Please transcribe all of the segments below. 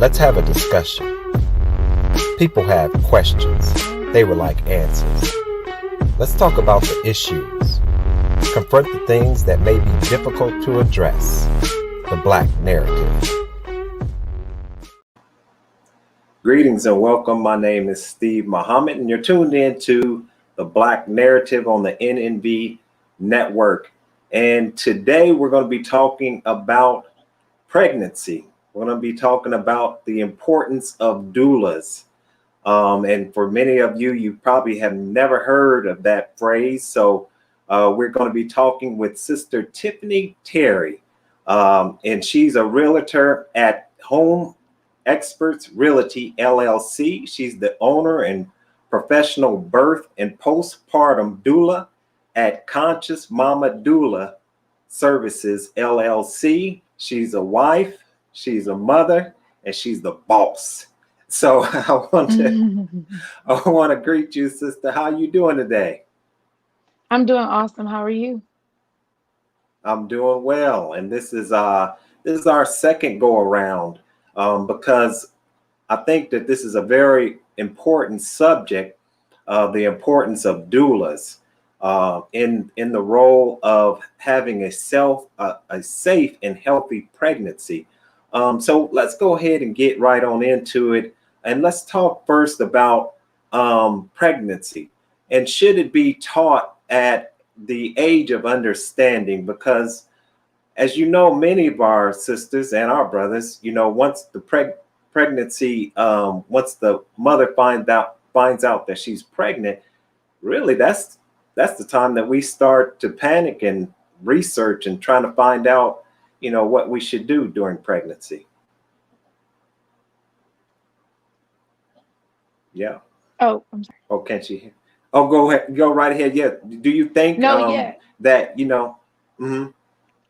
Let's have a discussion. People have questions. They would like answers. Let's talk about the issues. Confront the things that may be difficult to address. The Black narrative. Greetings and welcome. My name is Steve Muhammad, and you're tuned in to the Black narrative on the NNB network. And today we're going to be talking about pregnancy. We're going to be talking about the importance of doulas. And for many of you, you probably have never heard of that phrase. So we're going to be talking with Sister Tiffany Terry. And she's a realtor at Home Experts Realty LLC. She's the owner and professional birth and postpartum doula at Conscious Mama Doula Services LLC. She's a wife, she's a mother, and she's the boss. So I want to greet you, sister. How you doing today? I'm doing awesome. How are you? I'm doing well, and this is our second go around because I think that this is a very important subject, the importance of doulas in the role of having a safe and healthy pregnancy. So let's go ahead and get right on into it, and let's talk first about pregnancy, and should it be taught at the age of understanding? Because as you know, many of our sisters and our brothers, once the pregnancy, once the mother finds out that she's pregnant, really that's the time that we start to panic and research and trying to find out, what we should do during pregnancy. Yeah. Oh, I'm sorry. Oh, can't you hear? Oh, go ahead. Go right ahead. Yeah. Do you think No, yeah. that, mhm.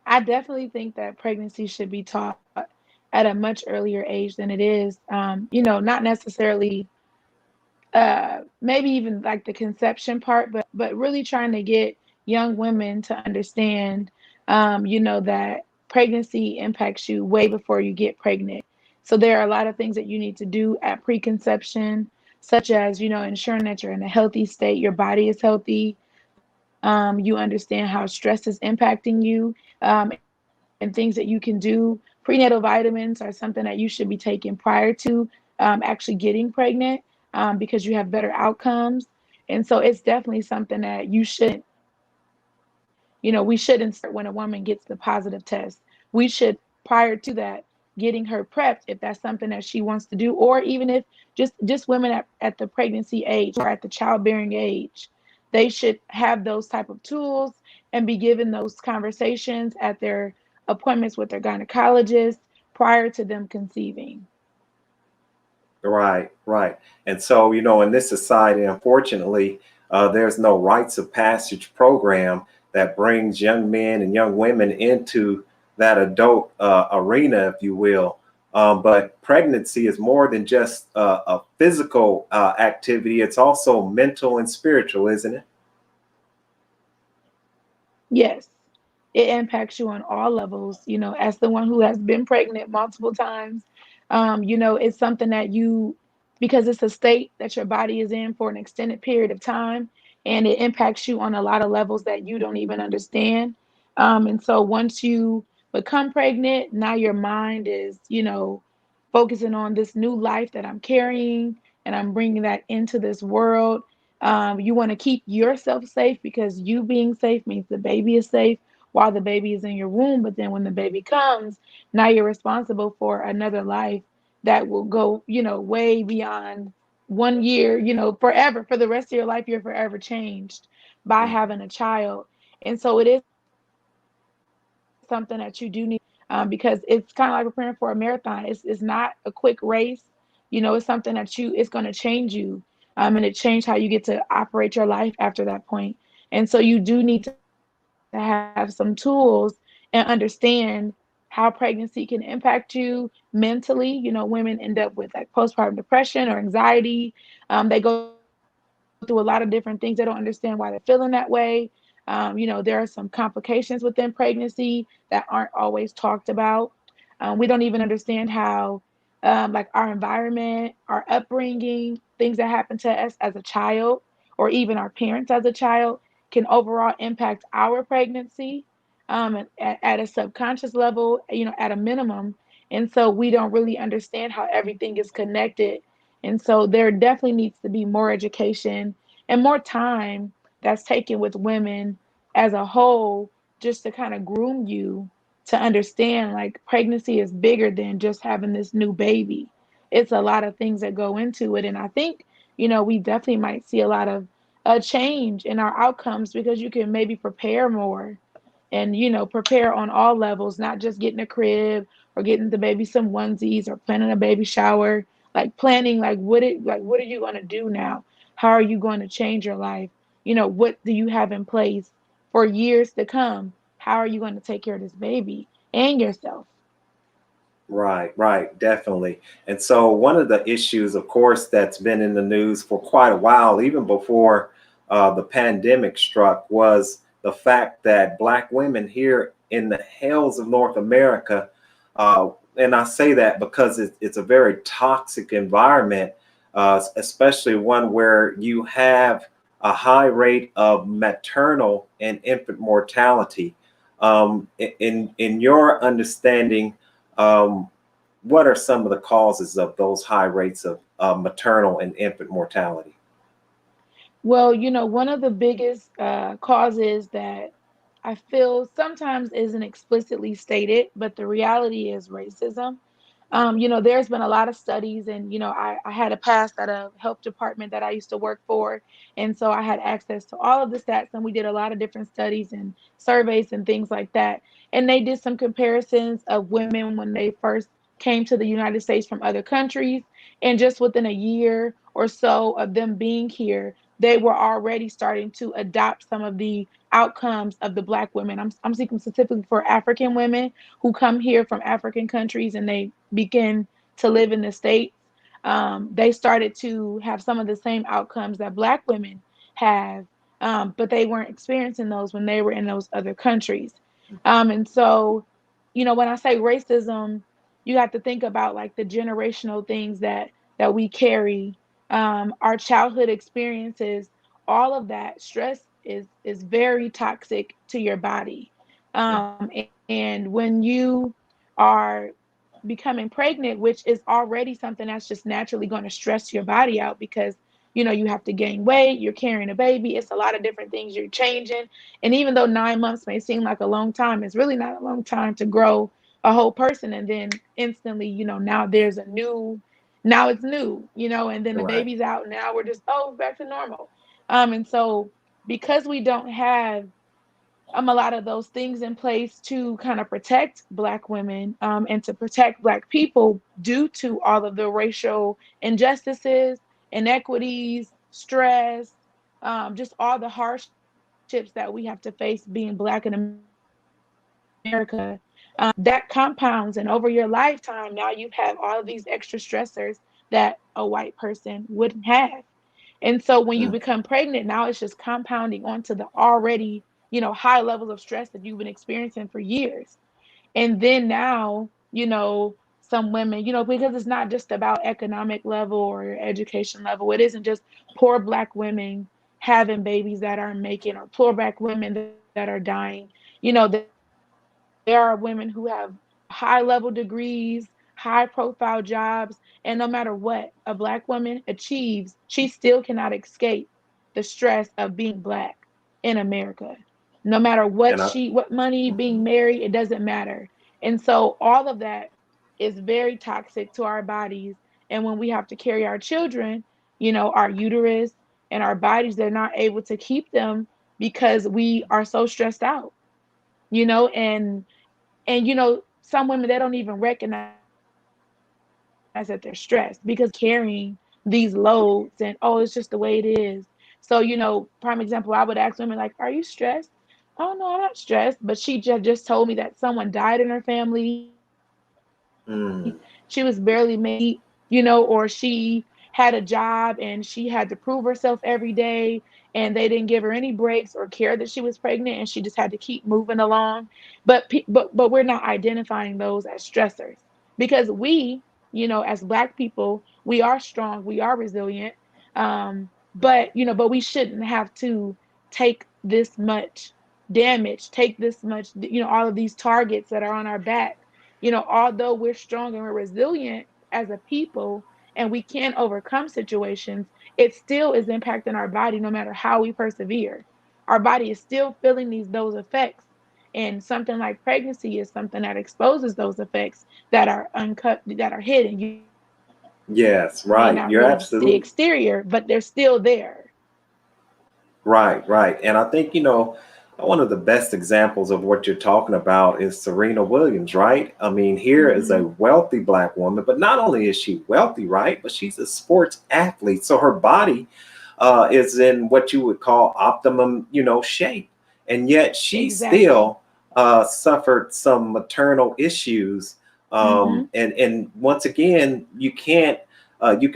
I definitely think that pregnancy should be taught at a much earlier age than it is. Not necessarily maybe even like the conception part, but really trying to get young women to understand that pregnancy impacts you way before you get pregnant. So there are a lot of things that you need to do at preconception, such as, ensuring that you're in a healthy state, your body is healthy. You understand how stress is impacting you, and things that you can do. Prenatal vitamins are something that you should be taking prior to actually getting pregnant, because you have better outcomes. And so it's definitely something that we shouldn't start when a woman gets the positive test. We should, prior to that, getting her prepped if that's something that she wants to do, or even if just women at the pregnancy age or at the childbearing age, they should have those type of tools and be given those conversations at their appointments with their gynecologist prior to them conceiving. Right, right. And so, in this society, unfortunately, there's no rites of passage program that brings young men and young women into that adult arena, if you will. But pregnancy is more than just a physical activity. It's also mental and spiritual, isn't it? Yes, it impacts you on all levels. As the one who has been pregnant multiple times, it's something that because it's a state that your body is in for an extended period of time, and it impacts you on a lot of levels that you don't even understand. And so once you become pregnant, now your mind is, focusing on this new life that I'm carrying, and I'm bringing that into this world. You want to keep yourself safe, because you being safe means the baby is safe while the baby is in your womb. But then when the baby comes, now you're responsible for another life that will go, way beyond 1 year, forever. For the rest of your life, you're forever changed by Mhm. having a child. And so it is something that you do need, because it's kind of like preparing for a marathon. It's not a quick race. It's something that it's going to change you, and it change how you get to operate your life after that point. And so you do need to have some tools and understand how pregnancy can impact you mentally. Women end up with like postpartum depression or anxiety. They go through a lot of different things. They don't understand why they're feeling that way. There are some complications within pregnancy that aren't always talked about. We don't even understand how like our environment, our upbringing, things that happen to us as a child, or even our parents as a child, can overall impact our pregnancy, at a subconscious level, at a minimum. And so we don't really understand how everything is connected. And so there definitely needs to be more education and more time that's taken with women as a whole, just to kind of groom you to understand like pregnancy is bigger than just having this new baby. It's a lot of things that go into it. And I think, we definitely might see a lot of a change in our outcomes because you can maybe prepare more and prepare on all levels, not just getting a crib or getting the baby some onesies or planning a baby shower, like planning like what are you going to do now? How are you going to change your life? What do you have in place for years to come? How are you going to take care of this baby and yourself? Right, right, definitely. And so, one of the issues, of course, that's been in the news for quite a while, even before the pandemic struck, was the fact that Black women here in the hills of North America, uh, and I say that because it's a very toxic environment, especially one where you have a high rate of maternal and infant mortality. In your understanding, um, what are some of the causes of those high rates of maternal and infant mortality? Well, one of the biggest causes that I feel sometimes isn't explicitly stated, but the reality is racism. There's been a lot of studies, and I had a past at a health department that I used to work for, and so I had access to all of the stats, and we did a lot of different studies and surveys and things like that. And they did some comparisons of women when they first came to the United States from other countries, and just within a year or so of them being here, they were already starting to adopt some of the outcomes of the Black women. I'm speaking specifically for African women who come here from African countries and they begin to live in the States. They started to have some of the same outcomes that Black women have, but they weren't experiencing those when they were in those other countries. And so, when I say racism, you have to think about like the generational things that we carry, our childhood experiences, all of that stress is very toxic to your body. Yeah. And when you are becoming pregnant, which is already something that's just naturally going to stress your body out because you have to gain weight, you're carrying a baby, it's a lot of different things you're changing. And even though 9 months may seem like a long time, it's really not a long time to grow a whole person. And then instantly, now there's a new, now it's new, and then the Right. baby's out. Now we're just, oh, back to normal. And so because we don't have a lot of those things in place to kind of protect Black women, and to protect Black people due to all of the racial injustices, inequities, stress, just all the hardships that we have to face being Black in America. That compounds, and over your lifetime, now you have all of these extra stressors that a white person wouldn't have. And so when you become Mm. pregnant, now it's just compounding onto the already, high levels of stress that you've been experiencing for years. And then now, some women, because it's not just about economic level or education level, it isn't just poor Black women having babies that aren't making, or poor Black women that are dying. There are women who have high level degrees, high profile jobs, and no matter what a Black woman achieves, she still cannot escape the stress of being Black in America. No matter And I, what money, being married, it doesn't matter. And so all of that is very toxic to our bodies. And when we have to carry our children, our uterus and our bodies, they're not able to keep them because we are so stressed out, and some women, they don't even recognize that they're stressed because they're carrying these loads, and oh, it's just the way it is. So prime example, I would ask women like, are you stressed? Oh no, I'm not stressed. But she just told me that someone died in her family. She was barely making ends meet, mm, or she had a job and she had to prove herself every day, and they didn't give her any breaks or care that she was pregnant, and she just had to keep moving along. But we're not identifying those as stressors because we as Black people, we are strong, we are resilient. But we shouldn't have to take this much damage, take this much, all of these targets that are on our back. Although we're strong and we're resilient as a people and we can overcome situations, it still is impacting our body no matter how we persevere. Our body is still feeling those effects. And something like pregnancy is something that exposes those effects that are uncut, that are hidden. You may not notice Yes, the right. You're exterior, absolutely but they're still there. right, right. And I think, one of the best examples of what you're talking about is Serena Williams, right? I mean, here is a Hmm. wealthy Black woman, but not only is she wealthy, right? But she's a sports athlete. So her body is in what you would call optimum, shape. And yet she Exactly. still suffered some maternal issues. Hmm. And once again, you can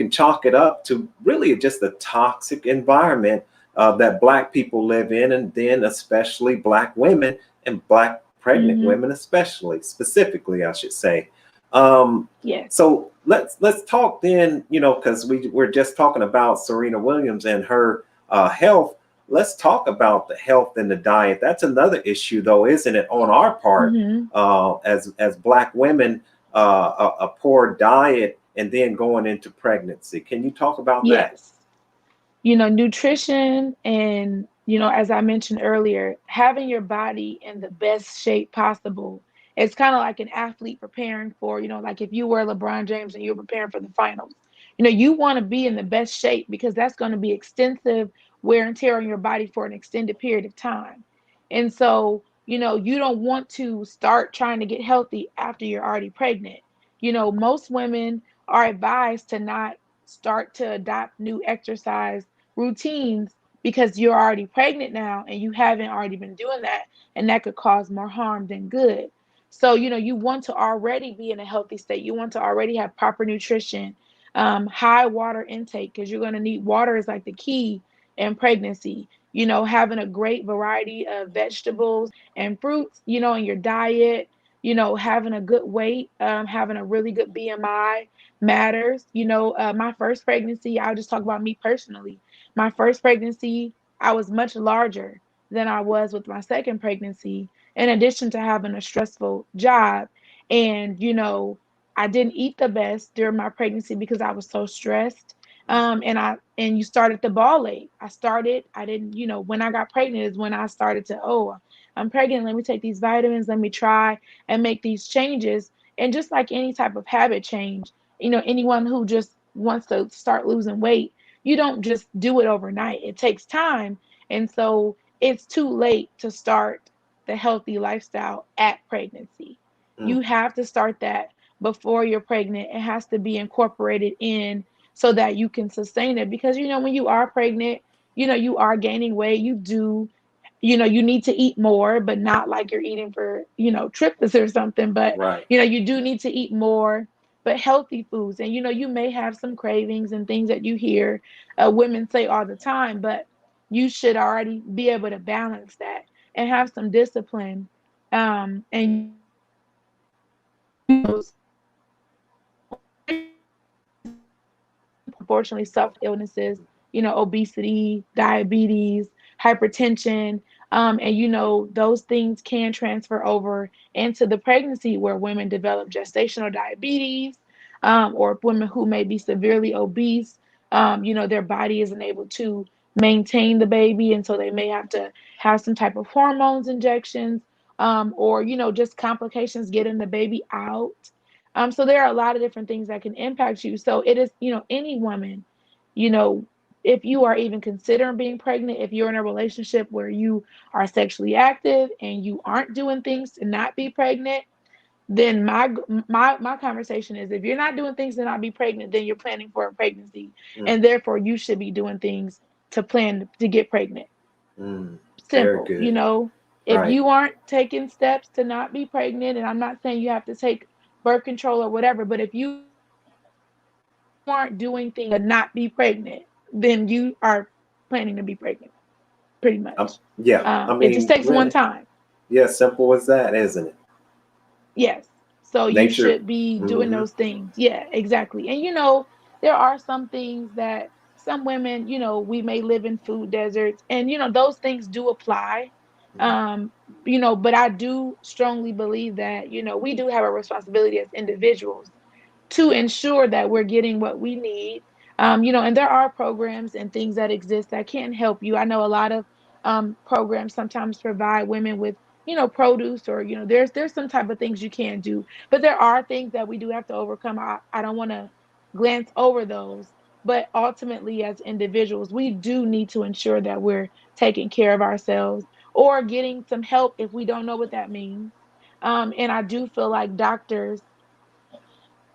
chalk it up to really just a toxic environment that Black people live in, and then especially Black women and Black pregnant Hmm. women, especially specifically, I should say. Um, Yes. so let's talk then, because we're just talking about Serena Williams and her health. Let's talk about the health and the diet. That's another issue, though, isn't it, on our part Hmm. as Black women, a poor diet and then going into pregnancy. Can you talk about that? Yes. Nutrition and, as I mentioned earlier, having your body in the best shape possible. It's kind of like an athlete preparing for, like if you were LeBron James and you're preparing for the finals. You want to be in the best shape because that's going to be extensive wear and tear on your body for an extended period of time. And so, you don't want to start trying to get healthy after you're already pregnant. Most women are advised to not start to adopt new exercise routines because you're already pregnant now and you haven't already been doing that, and that could cause more harm than good. So you want to already be in a healthy state. You want to already have proper nutrition, high water intake, because you're going to need water is like the key in pregnancy. Having a great variety of vegetables and fruits, in your diet. Having a good weight, having a really good BMI matters. My first pregnancy, I'll just talk about me personally. My first pregnancy, I was much larger than I was with my second pregnancy, in addition to having a stressful job. And, I didn't eat the best during my pregnancy because I was so stressed. And you started the ball late. I didn't, when I got pregnant is when I started to, oh, I'm pregnant. Let me take these vitamins. Let me try and make these changes. And just like any type of habit change, anyone who just wants to start losing weight, you don't just do it overnight. It takes time. And so it's too late to start the healthy lifestyle at pregnancy. Mm, You have to start that before you're pregnant. It has to be incorporated in so that you can sustain it. Because, when you are pregnant, you are gaining weight. You need to eat more, but not like you're eating for, triplets or something. But, right. you do need to eat more, but healthy foods. And, you may have some cravings and things that you hear women say all the time, but you should already be able to balance that and have some discipline. And, unfortunately suffer illnesses, obesity, diabetes, hypertension. And those things can transfer over into the pregnancy where women develop gestational diabetes, or women who may be severely obese. Their body isn't able to maintain the baby, and so they may have to have some type of hormones injections, or just complications getting the baby out. So there are a lot of different things that can impact you. So it is, any woman, you know, if you are even considering being pregnant, if you're in a relationship where you are sexually active and you aren't doing things to not be pregnant, then my conversation is, if you're not doing things to not be pregnant, then you're planning for a pregnancy, Mm, and therefore you should be doing things to plan to get pregnant. mm. Very Simple, good. if Right. you aren't taking steps to not be pregnant, and I'm not saying you have to take birth control or whatever, but if you aren't doing things to not be pregnant, then you are planning to be pregnant, pretty much. It just Yeah. takes one I time. mean, really. Yeah. Simple as that, isn't it? Yes, simple. So you Nature. should be doing Hmm. those things. Yeah, exactly. And there are some things that some women, we may live in food deserts, and those things do apply. Um, but I do strongly believe that, we do have a responsibility as individuals to ensure that we're getting what we need. And there are programs and things that exist that can help you. I know a lot of programs sometimes provide women with, produce, or there's some type of things you can do, but there are things that we do have to overcome. I don't want to glance over those, but ultimately, as individuals, we do need to ensure that we're taking care of ourselves or getting some help if we don't know what that means. And I do feel like doctors,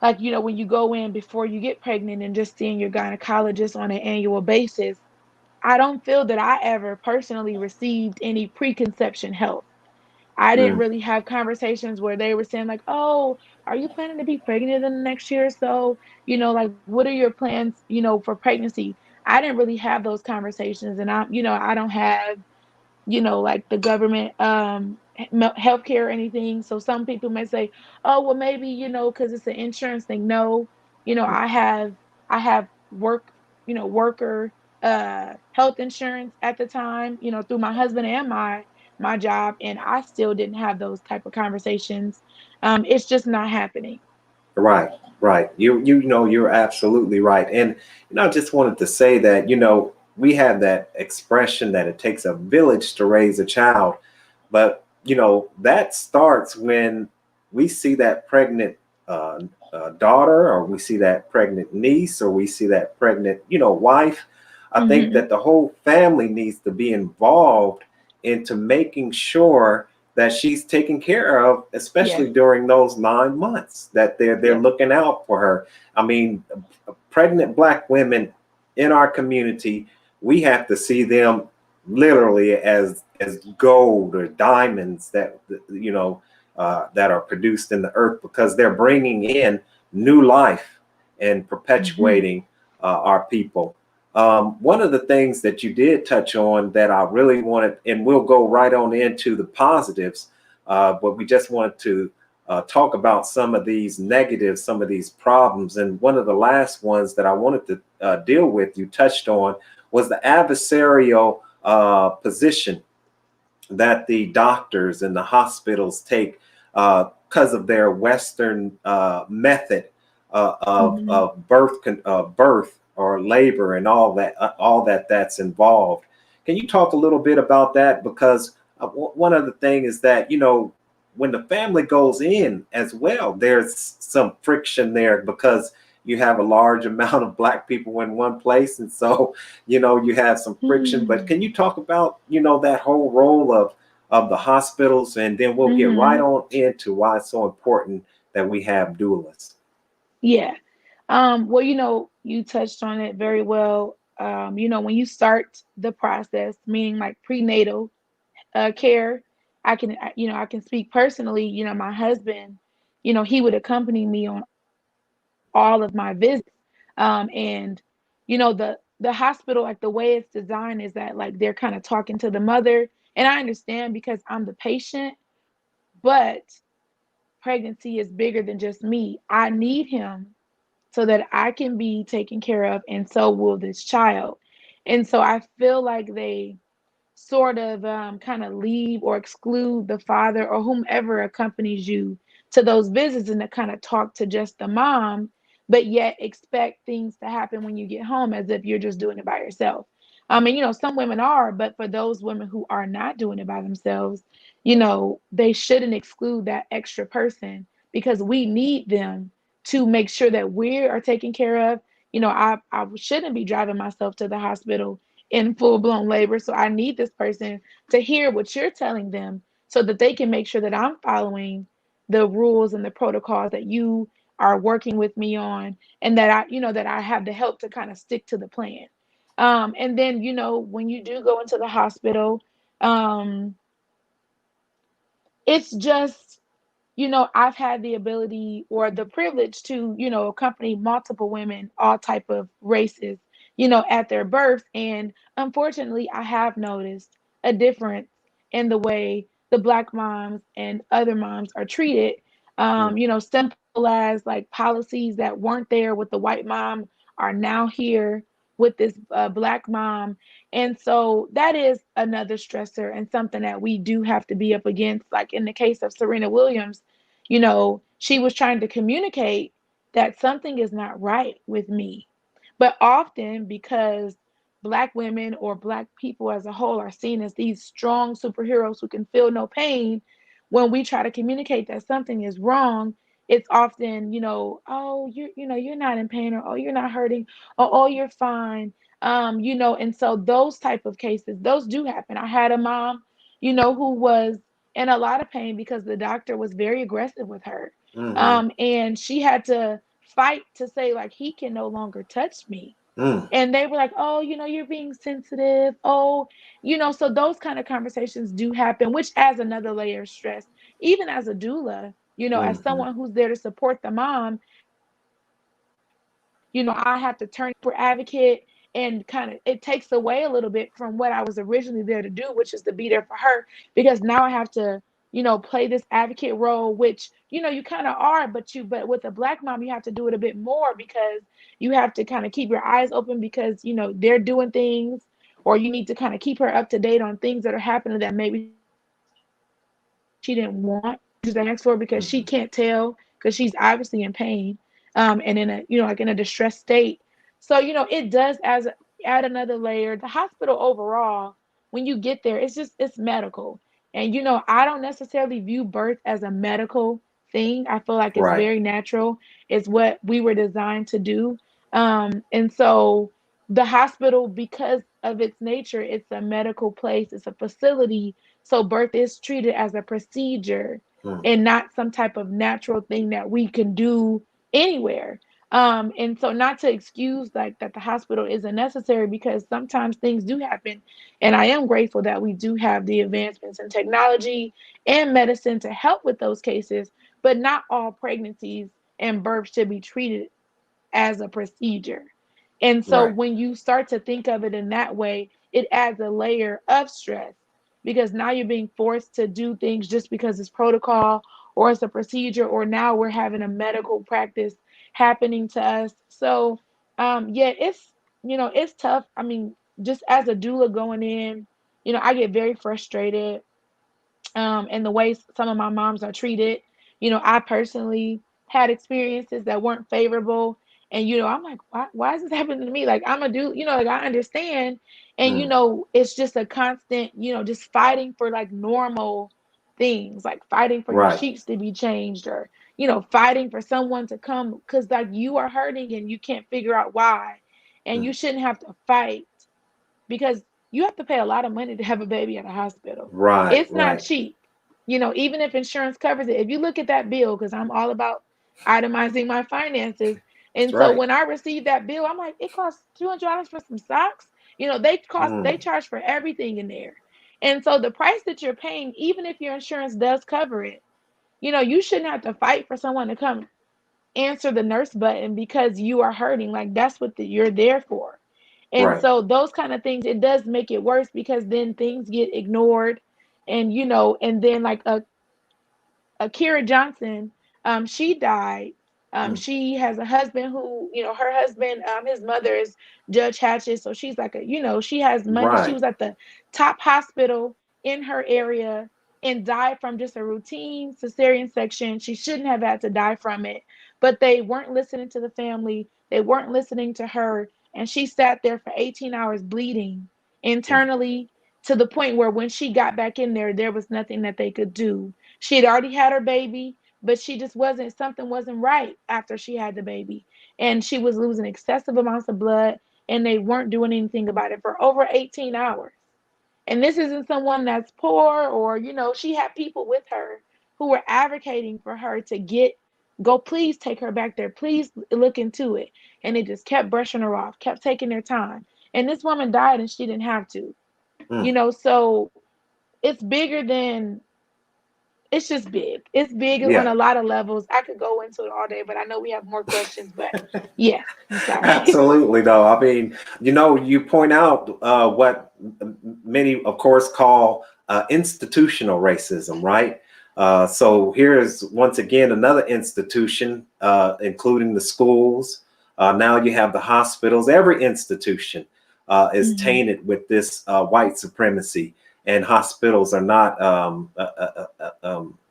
like, when you go in before you get pregnant and just seeing your gynecologist on an annual basis, I don't feel that I ever personally received any preconception help. I didn't Mm. really have conversations where they were saying, like, oh, are you planning to be pregnant in the next year or so? Like, what are your plans, for pregnancy? I didn't really have those conversations. And I don't have, like the government healthcare or anything. So some people may say, "Oh, well, maybe because it's an insurance thing." No, I have work, worker health insurance at the time, through my husband and my job, and I still didn't have those type of conversations. It's just not happening. Right, right. You're absolutely right. And I just wanted to say that we have that expression that it takes a village to raise a child, but that starts when we see that pregnant uh, daughter, or we see that pregnant niece, or we see that pregnant wife. I think Hmm. that the whole family needs to be involved into making sure that she's taken care of, Yeah. especially during those 9 months that they're Yep. looking out for her. I mean, pregnant Black women in our community, we have to see them literally as gold or diamonds that that are produced in the earth, because they're bringing in new life and Hmm. perpetuating our people. One of the things that you did touch on that I really wanted, and we'll go right on into the positives, but we just wanted to talk about some of these negatives, some of these problems. And one of the last ones that I wanted to deal with, you touched on, was the adversarial position that the doctors and the hospitals take because of their Western method Hmm. of birth or labor, and all that's involved. Can you talk a little bit about that? Because one other thing is that when the family goes in as well, there's some friction there, because you have a large amount of Black people in one place, and so you have some friction. But can you talk about that whole role of the hospitals, and then we'll get right Hmm. on into why it's so important that we have doulas. Yeah. Well, you touched on it very well. When you start the process, meaning like prenatal care, I can speak personally. My husband, he would accompany me on all of my visits. And the hospital, like the way it's designed, is that like they're kind of talking to the mother, and I understand because I'm the patient, but pregnancy is bigger than just me. I need him so that I can be taken care of, and so will this child. And so I feel like they sort of kind of leave or exclude the father or whomever accompanies you to those visits, and to kind of talk to just the mom, but yet expect things to happen when you get home as if you're just doing it by yourself. And some women are, but for those women who are not doing it by themselves, they shouldn't exclude that extra person, because we need them to make sure that we are taken care of. I shouldn't be driving myself to the hospital in full blown labor. So I need this person to hear what you're telling them so that they can make sure that I'm following the rules and the protocols that you are working with me on, and that I have the help to kind of stick to the plan. And then, when you do go into the hospital, um, it's just, I've had the ability or the privilege to, accompany multiple women, all type of races, at their birth. And unfortunately, I have noticed a difference in the way the Black moms and other moms are treated. Mm. Simple as like policies that weren't there with the white mom are now here with this black mom. And so that is another stressor and something that we do have to be up against. Like in the case of Serena Williams, she was trying to communicate that something is not right with me. But often, because Black women or Black people as a whole are seen as these strong superheroes who can feel no pain, when we try to communicate that something is wrong, it's often, oh, you're not in pain, or oh, you're not hurting, or oh, you're fine. And so those type of cases, those do happen. I had a mom, who was in a lot of pain because the doctor was very aggressive with her. Mm-hmm. And she had to fight to say, like, he can no longer touch me. Mm. And they were like, oh, you're being sensitive. Oh, so those kind of conversations do happen, which adds another layer of stress. Even as a doula, as Mm-hmm. someone who's there to support the mom, I have to turn for advocate, and kind of it takes away a little bit from what I was originally there to do, which is to be there for her, because now I have to, play this advocate role, which, you kind of are, but with a Black mom, you have to do it a bit more, because you have to kind of keep your eyes open, because, they're doing things, or you need to kind of keep her up to date on things that are happening that maybe she didn't want to ask for, because she can't tell, because she's obviously in pain, and in a like in a distressed state. So it does add another layer. The hospital overall, when you get there, it's medical. And I don't necessarily view birth as a medical thing. I feel like it's Right. very natural. It's what we were designed to do. And so the hospital, because of its nature, it's a medical place, it's a facility. So birth is treated as a procedure Mm. and not some type of natural thing that we can do anywhere. And so, not to excuse like that the hospital isn't necessary, because sometimes things do happen. And I am grateful that we do have the advancements in technology and medicine to help with those cases, but not all pregnancies and births should be treated as a procedure. And so Right. when you start to think of it in that way, it adds a layer of stress, because now you're being forced to do things just because it's protocol or it's a procedure, or now we're having a medical practice happening to us. So yeah, it's tough. I mean, just as a doula going in, I get very frustrated, and the way some of my moms are treated. I personally had experiences that weren't favorable. And, I'm like, why is this happening to me? Like, I'm a dude, like I understand. And, Mm. it's just a constant, just fighting for like normal things, like fighting for your Right. sheets to be changed, or, fighting for someone to come because like you are hurting and you can't figure out why. And Mm. you shouldn't have to fight, because you have to pay a lot of money to have a baby at a hospital. Right. It's not Right. cheap. Even if insurance covers it, if you look at that bill, because I'm all about itemizing my finances. That's And so right. when I received that bill, I'm like, it costs $200 for some socks. They Mm. charge for everything in there. And so the price that you're paying, even if your insurance does cover it, you shouldn't have to fight for someone to come answer the nurse button because you are hurting. Like that's what you're there for. And Right. so those kind of things, it does make it worse, because then things get ignored. And and then like Akira Johnson, she died. Mm. She has a husband who, her husband, his mother is Judge Hatches. So she's like she has money. She Right. was at the top hospital in her area and died from just a routine cesarean section. She shouldn't have had to die from it, but they weren't listening to the family. They weren't listening to her. And she sat there for 18 hours bleeding Mm. internally, to the point where when she got back in there was nothing that they could do. She had already had her baby, but she just wasn't, something wasn't right after she had the baby. And she was losing excessive amounts of blood, and they weren't doing anything about it for over 18 hours. And this isn't someone that's poor, or, she had people with her who were advocating for her to go, please take her back there, please look into it. And they just kept brushing her off, kept taking their time. And this woman died and she didn't have to, Mm. so it's bigger than, it's just big. It's big on Yeah. a lot of levels. I could go into it all day, but I know we have more questions. But yeah, I'm sorry. Absolutely, though. I mean, you point out what many, of course, call institutional racism, right? So here's once again another institution, including the schools. Now you have the hospitals. Every institution is Hmm. tainted with this white supremacy, and hospitals are not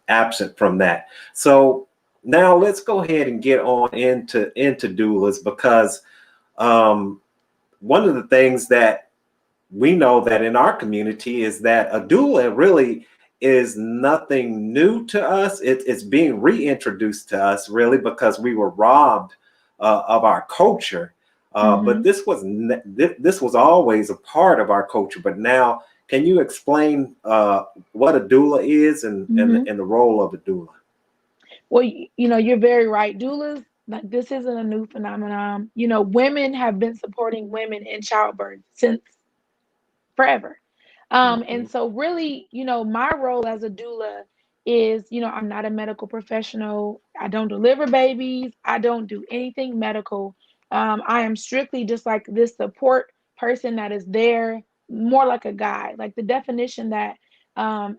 absent from that. So now let's go ahead and get on into doulas, because um, one of the things that we know that in our community is that a doula really is nothing new to us. It's being reintroduced to us really because we were robbed of our culture. But Hmm. this was always a part of our culture. But now, can you explain what a doula is, Hmm. and the role of a doula? Well, you're very right. Doulas, like this isn't a new phenomenon. Women have been supporting women in childbirth since forever. And Hmm. so really, my role as a doula is, I'm not a medical professional. I don't deliver babies. I don't do anything medical. I am strictly just like this support person that is there, more like a guide. Like the definition um,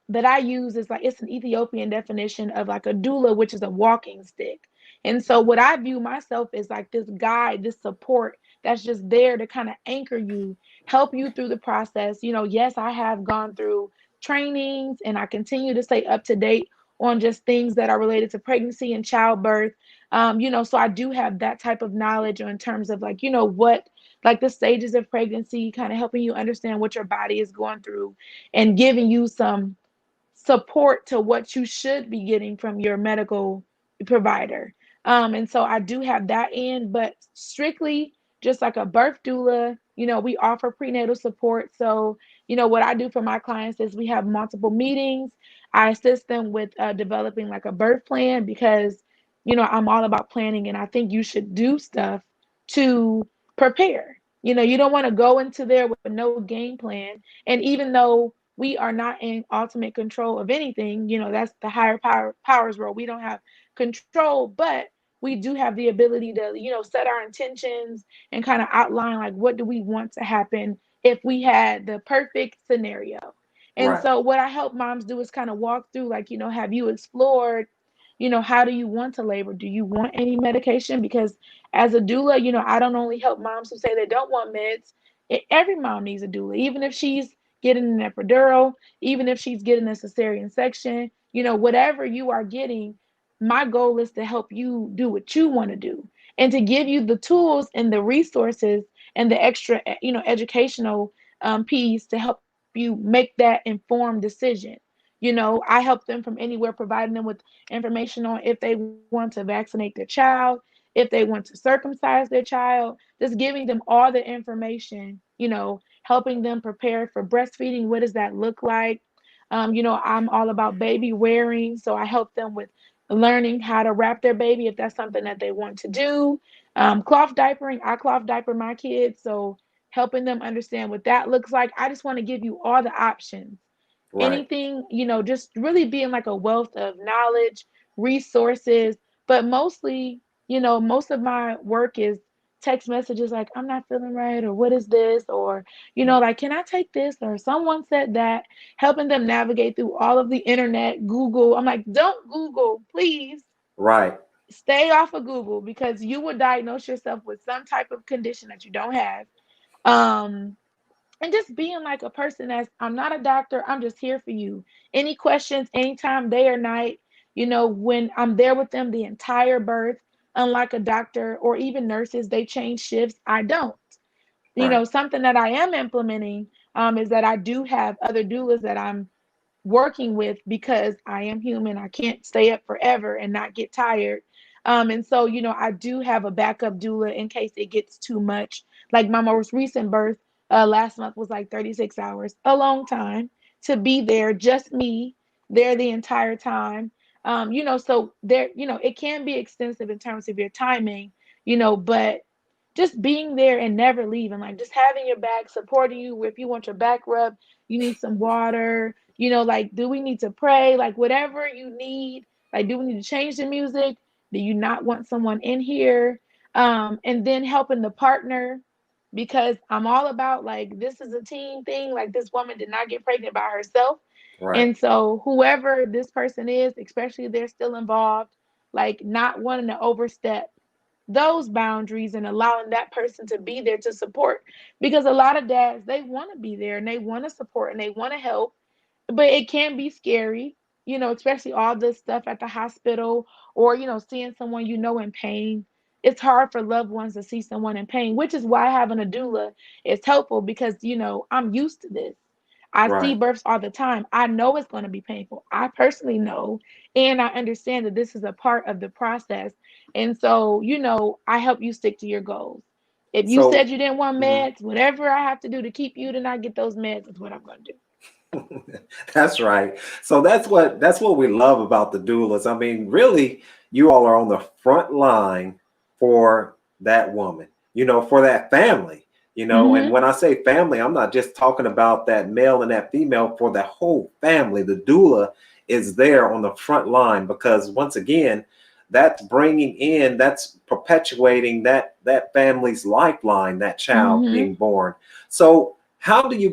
that I use is like it's an Ethiopian definition of like a doula, which is a walking stick. And so what I view myself is like this guide, this support that's just there to kind of anchor you, help you through the process. Yes, I have gone through trainings and I continue to stay up to date on just things that are related to pregnancy and childbirth. So I do have that type of knowledge in terms of like, what like the stages of pregnancy, kind of helping you understand what your body is going through and giving you some support to what you should be getting from your medical provider. And so I do have that in, but strictly just like a birth doula, we offer prenatal support. So, what I do for my clients is we have multiple meetings. I assist them with developing like a birth plan because, I'm all about planning and I think you should do stuff to prepare. You don't want to go into there with no game plan. And even though we are not in ultimate control of anything. That's the higher powers role. We don't have control, but we do have the ability to, set our intentions and kind of outline like what do we want to happen if we had the perfect scenario. And Right, so what I help moms do is kind of walk through like, have you explored, how do you want to labor? Do you want any medication? Because as a doula, I don't only help moms who say they don't want meds. Every mom needs a doula, even if she's getting an epidural, even if she's getting a cesarean section, whatever you are getting, my goal is to help you do what you want to do and to give you the tools and the resources and the extra, educational piece to help you make that informed decision. I help them from anywhere, providing them with information on if they want to vaccinate their child, if they want to circumcise their child, just giving them all the information, helping them prepare for breastfeeding. What does that look like? I'm all about baby wearing, so I help them with learning how to wrap their baby if that's something that they want to do. Cloth diapering, I cloth diaper my kids, so helping them understand what that looks like. I just want to give you all the options. right, Anything, just really being like a wealth of knowledge, resources, but mostly, most of my work is text messages like, I'm not feeling right, or what is this, or, like, can I take this, or someone said that, helping them navigate through all of the internet, Google. I'm like, don't Google, please. right, Stay off of Google because you will diagnose yourself with some type of condition that you don't have. Um, and just being like a person that's I'm not a doctor, I'm just here for you. Any questions, anytime, day or night, when I'm there with them the entire birth, unlike a doctor or even nurses, they change shifts. I don't. right, Something that I am implementing is that I do have other doulas that I'm working with because I am human. I can't stay up forever and not get tired. And so, I do have a backup doula in case it gets too much. Like my most recent birth last month was like 36 hours, a long time to be there, just me there the entire time. So there, it can be extensive in terms of your timing, but just being there and never leaving, like just having your back, supporting you. If you want your back rubbed, you need some water, like, do we need to pray? Like, whatever you need, like, do we need to change the music? Do you not want someone in here? And then helping the partner because I'm all about like, this is a team thing. Like, this woman did not get pregnant by herself. Right. And so whoever this person is, especially if they're still involved, like not wanting to overstep those boundaries and allowing that person to be there to support, because a lot of dads, they want to be there and they want to support and they want to help, but it can be scary, especially all this stuff at the hospital, or seeing someone in pain. It's hard for loved ones to see someone in pain, which is why having a doula is helpful, because I'm used to this. I see Right. births all the time. I know it's going to be painful. I personally know, and I understand that this is a part of the process. And so, I help you stick to your goals. If you So said you didn't want mhm. meds, whatever I have to do to keep you to not get those meds is what I'm going to do. That's right. So that's what we love about the doulas. I mean, really, you all are on the front line for that woman, for that family, and Hmm. when I say family, I'm not just talking about that male and that female, for the whole family. The doula is there on the front line because once again, that's perpetuating that family's lifeline, that child Hmm. being born. So how does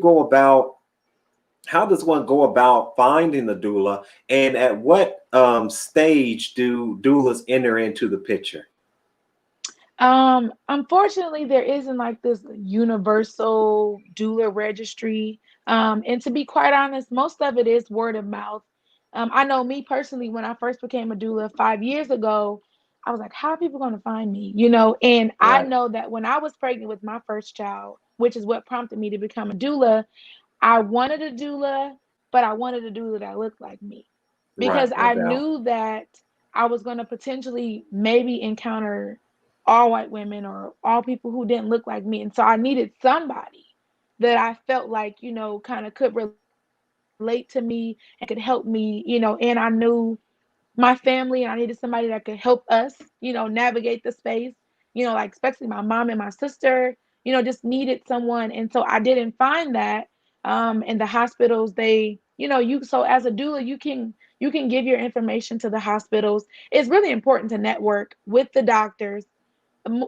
one go about finding the doula, and at what stage do doulas enter into the picture? Unfortunately, there isn't like this universal doula registry. And to be quite honest, most of it is word of mouth. I know me personally, when I first became a doula 5 years ago, I was like, how are people going to find me? And I Right. know that when I was pregnant with my first child, which is what prompted me to become a doula, I wanted a doula, but I wanted a doula that looked like me, because Right, no I doubt. knew that I was going to potentially maybe encounter all white women or all people who didn't look like me. And so I needed somebody that I felt like, kind of could relate to me and could help me, and I knew my family, and I needed somebody that could help us, navigate the space, like especially my mom and my sister, just needed someone. And so I didn't find that. And the hospitals, so as a doula, you can give your information to the hospitals. It's really important to network with the doctors.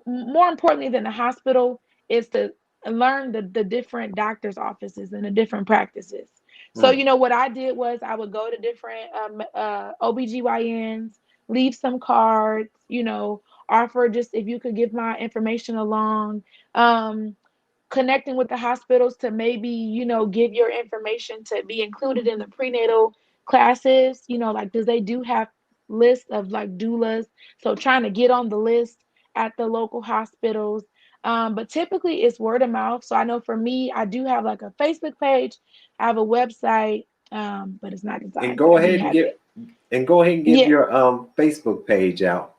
More importantly than the hospital is to learn the different doctors' offices and the different practices. So, Mm. what I did was I would go to different OBGYNs, leave some cards, offer just if you could give my information along. Um, Connecting with the hospitals to maybe, give your information to be included in the prenatal classes, like, because they do have lists of like doulas. So trying to get on the list at the local hospitals. But typically it's word of mouth. So I know for me, I do have like a Facebook page, I have a website, but it's not And designed, but go I do ahead and have give it. and go ahead and give Yeah. your Facebook page out.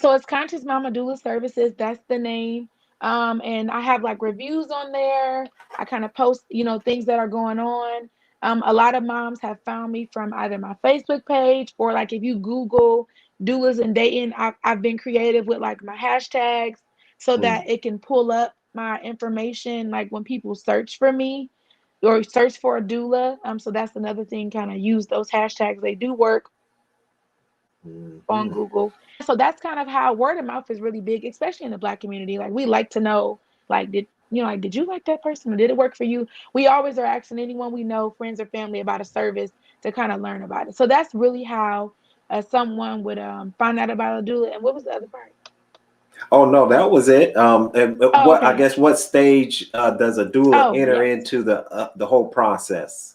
So it's Conscious Mama Doula Services. That's the name. And I have like reviews on there. I kind of post, things that are going on. A lot of moms have found me from either my Facebook page, or like if you Google doulas and Dayton, I've been creative with like my hashtags so Mm. that it can pull up my information like when people search for me or search for a doula. So that's another thing, kind of use those hashtags. They do work on Mhm. Google. So that's kind of how word of mouth is really big, especially in the Black community. Like we like to know, like did you like that person or did it work for you? We always are asking anyone we know, friends or family, about a service to kind of learn about it. So that's really how someone would find out about a doula. And what was the other part? Oh no, that was it. And Oh, what I okay. guess what stage does a doula Oh, enter yes. into the whole process?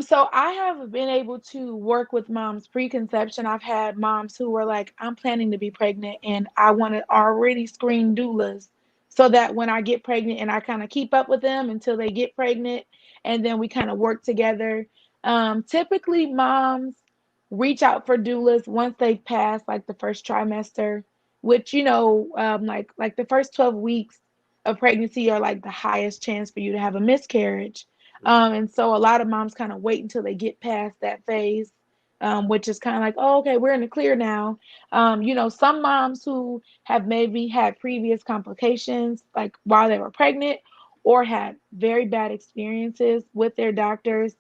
So I have been able to work with moms preconception. I've had moms who were like, I'm planning to be pregnant and I want to already screen doulas so that when I get pregnant and I kind of keep up with them until they get pregnant and then we kind of work together. Typically moms reach out for doulas once they've passed like the first trimester, which, like the first 12 weeks of pregnancy are like the highest chance for you to have a miscarriage. And so a lot of moms kind of wait until they get past that phase, which is kind of like, oh, okay, we're in the clear now. Some moms who have maybe had previous complications, like while they were pregnant, or had very bad experiences with their doctors,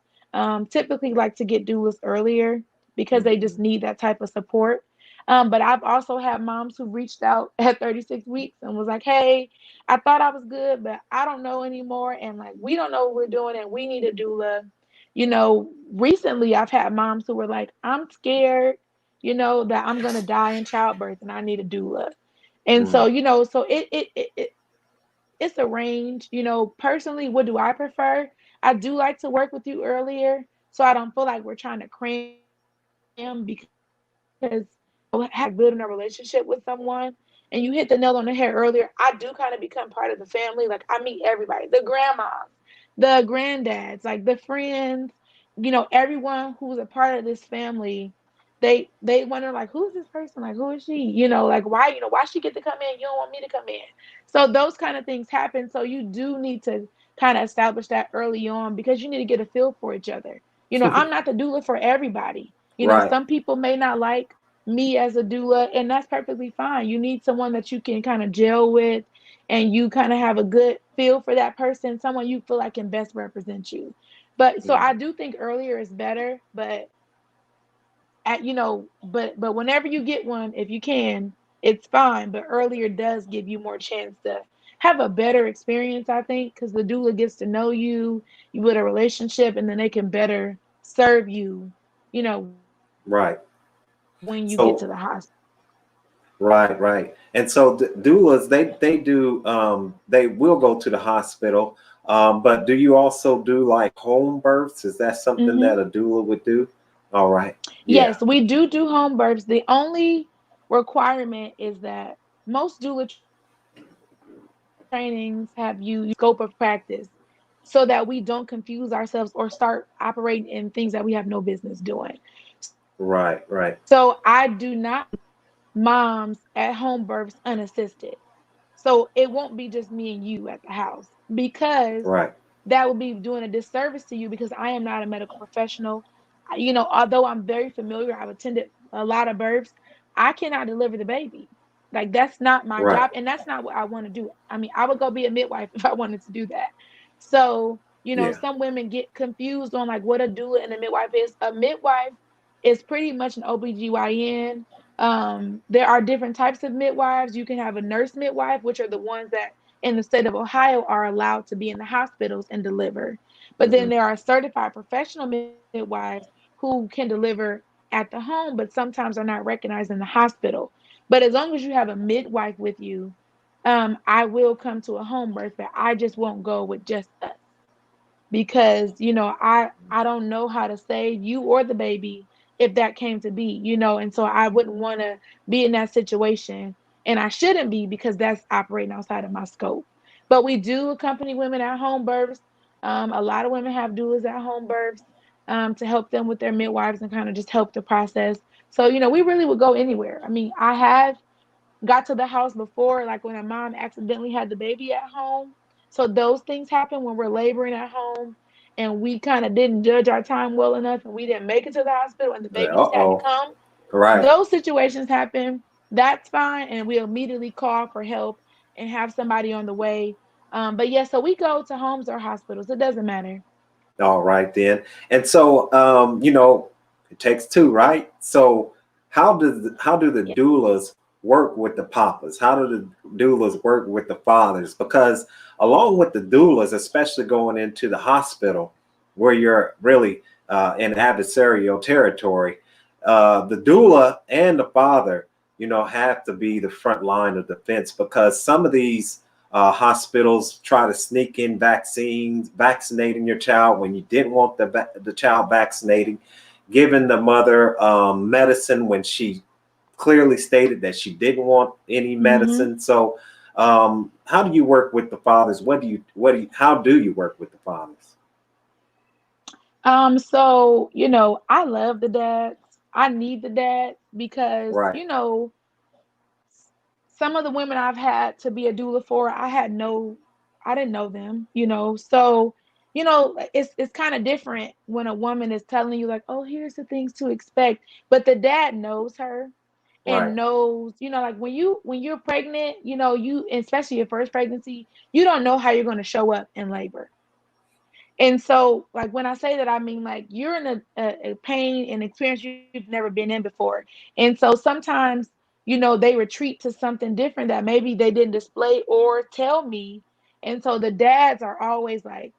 typically like to get doulas earlier because they just Mhm. need that type of support. But I've also had moms who reached out at 36 weeks and was like, hey, I thought I was good, but I don't know anymore. And like, we don't know what we're doing and we need a doula. Recently I've had moms who were like, I'm scared, that I'm gonna die in childbirth and I need a doula. And so, Mm. so it's a range. Personally, what do I prefer? I do like to work with you earlier, so I don't feel like we're trying to cram because building a relationship with someone, and you hit the nail on the head earlier. I do kind of become part of the family. Like I meet everybody, the grandmas, the granddads, like the friends, everyone who's a part of this family. They wonder like, who's this person? Like, who is she? Like why she get to come in? You don't want me to come in. So those kind of things happen. So you do need to kind of establish that early on because you need to get a feel for each other. I'm not the doula for everybody. Right. Some people may not like me as a doula, and that's perfectly fine. You need someone that you can kind of gel with and you kind of have a good feel for that person, someone you feel like can best represent you. But so I Mm. do think earlier is better, but but whenever you get one, if you can, it's fine. But earlier does give you more chance to have a better experience, I think, because the doula gets to know you, you build a relationship, and then they can better serve you, when you get to the Right. hospital. So right, right. And so doulas, they do they will go to the hospital. But do you also do like home births? Is that something Hmm. that a doula would do? All right. Yeah. Yes, we do home births. The only requirement is that most doula trainings have you use scope of practice so that we don't confuse ourselves or start operating in things that we have no business doing. So I do Right, right, not moms at home births unassisted. So it won't be just me and you at the house because right. that would be doing a disservice to you because I am not a medical professional. Although I'm very familiar, I've attended a lot of births, I cannot deliver the baby. Like that's not my Right. job and that's not what I want to do. I mean, I would go be a midwife if I wanted to do that. So, Yeah. some women get confused on like what a doula and a midwife is. A midwife is pretty much an OBGYN. There are different types of midwives. You can have a nurse midwife, which are the ones that in the state of Ohio are allowed to be in the hospitals and deliver. But then Hmm. there are certified professional midwives who can deliver at the home, but sometimes are not recognized in the hospital. But as long as you have a midwife with you, I will come to a home birth, but I just won't go with just us because I don't know how to save you or the baby if that came to be, and so I wouldn't want to be in that situation, and I shouldn't be because that's operating outside of my scope. But we do accompany women at home births. A lot of women have doulas at home births, to help them with their midwives and kind of just help the process. So we really would go anywhere. I mean, I have got to the house before, like when a mom accidentally had the baby at home. So those things happen when we're laboring at home and we kind of didn't judge our time well enough and we didn't make it to the hospital and the baby just had to Uh-oh. come. Right. Those situations happen. That's fine. And we immediately call for help and have somebody on the way. But yeah, so we go to homes or hospitals. It doesn't matter. All right then. And so it takes two, right? So how do the Yeah. doulas work with the papas? How do the doulas work with the fathers? Because along with the doulas, especially going into the hospital where you're really in adversarial territory, the doula and the father, have to be the front line of defense because some of these hospitals try to sneak in vaccines, vaccinating your child when you didn't want the child vaccinating, giving the mother medicine when she clearly stated that she didn't want any Hmm. medicine. So, how do you work with the fathers? How do you work with the fathers? So, I love the dads. I need the dads because, Right, some of the women I've had to be a doula for, I didn't know them. So, it's kind of different when a woman is telling you like, oh, here's the things to expect, but the dad knows her right, and knows, like when you're pregnant, you especially your first pregnancy, you don't know how you're going to show up in labor. And so, like when I say that, I mean like you're in a pain and experience you've never been in before. And so sometimes, they retreat to something different that maybe they didn't display or tell me. And so the dads are always like,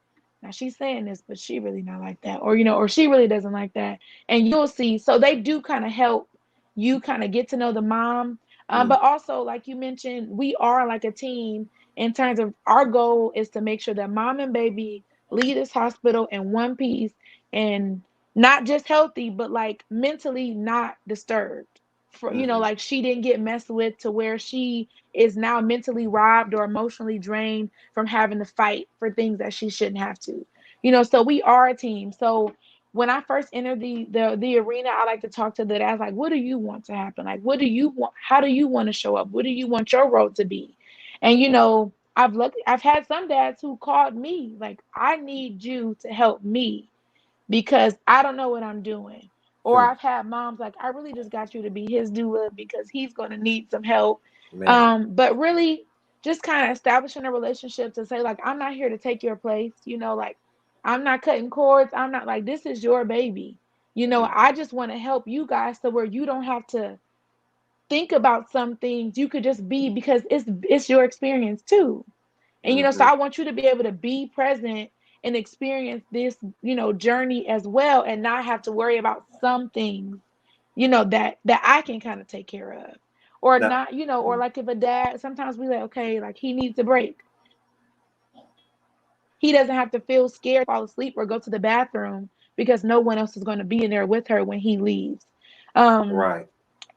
now she's saying this, but she really not like that, or or she really doesn't like that, and you'll see. So they do kind of help you kind of get to know the mom, Mm, but also like you mentioned, we are like a team in terms of our goal is to make sure that mom and baby leave this hospital in one piece and not just healthy, but like mentally not disturbed. For hmm. like she didn't get messed with to where she is now mentally robbed or emotionally drained from having to fight for things that she shouldn't have to. So we are a team. So when I first entered the arena, I like to talk to the dads like, what do you want to happen? Like, what do you want? How do you want to show up? What do you want your role to be? And I've had some dads who called me like, I need you to help me because I don't know what I'm doing. Or Hmm. I've had moms like, I really just got you to be his doula because he's going to need some help. Man, But really, just kind of establishing a relationship to say, like, I'm not here to take your place. Like, I'm not cutting cords. I'm not like, this is your baby. hmm. I just want to help you guys so where you don't have to think about some things. You could just be because it's your experience too. And so Hmm. I want you to be able to be present and experience this, journey as well and not have to worry about some things, that I can kind of take care of. Or Now, not, or mm, like if a dad, sometimes we like, okay, like he needs a break. He doesn't have to feel scared to fall asleep or go to the bathroom because no one else is going to be in there with her when he leaves. Um, right,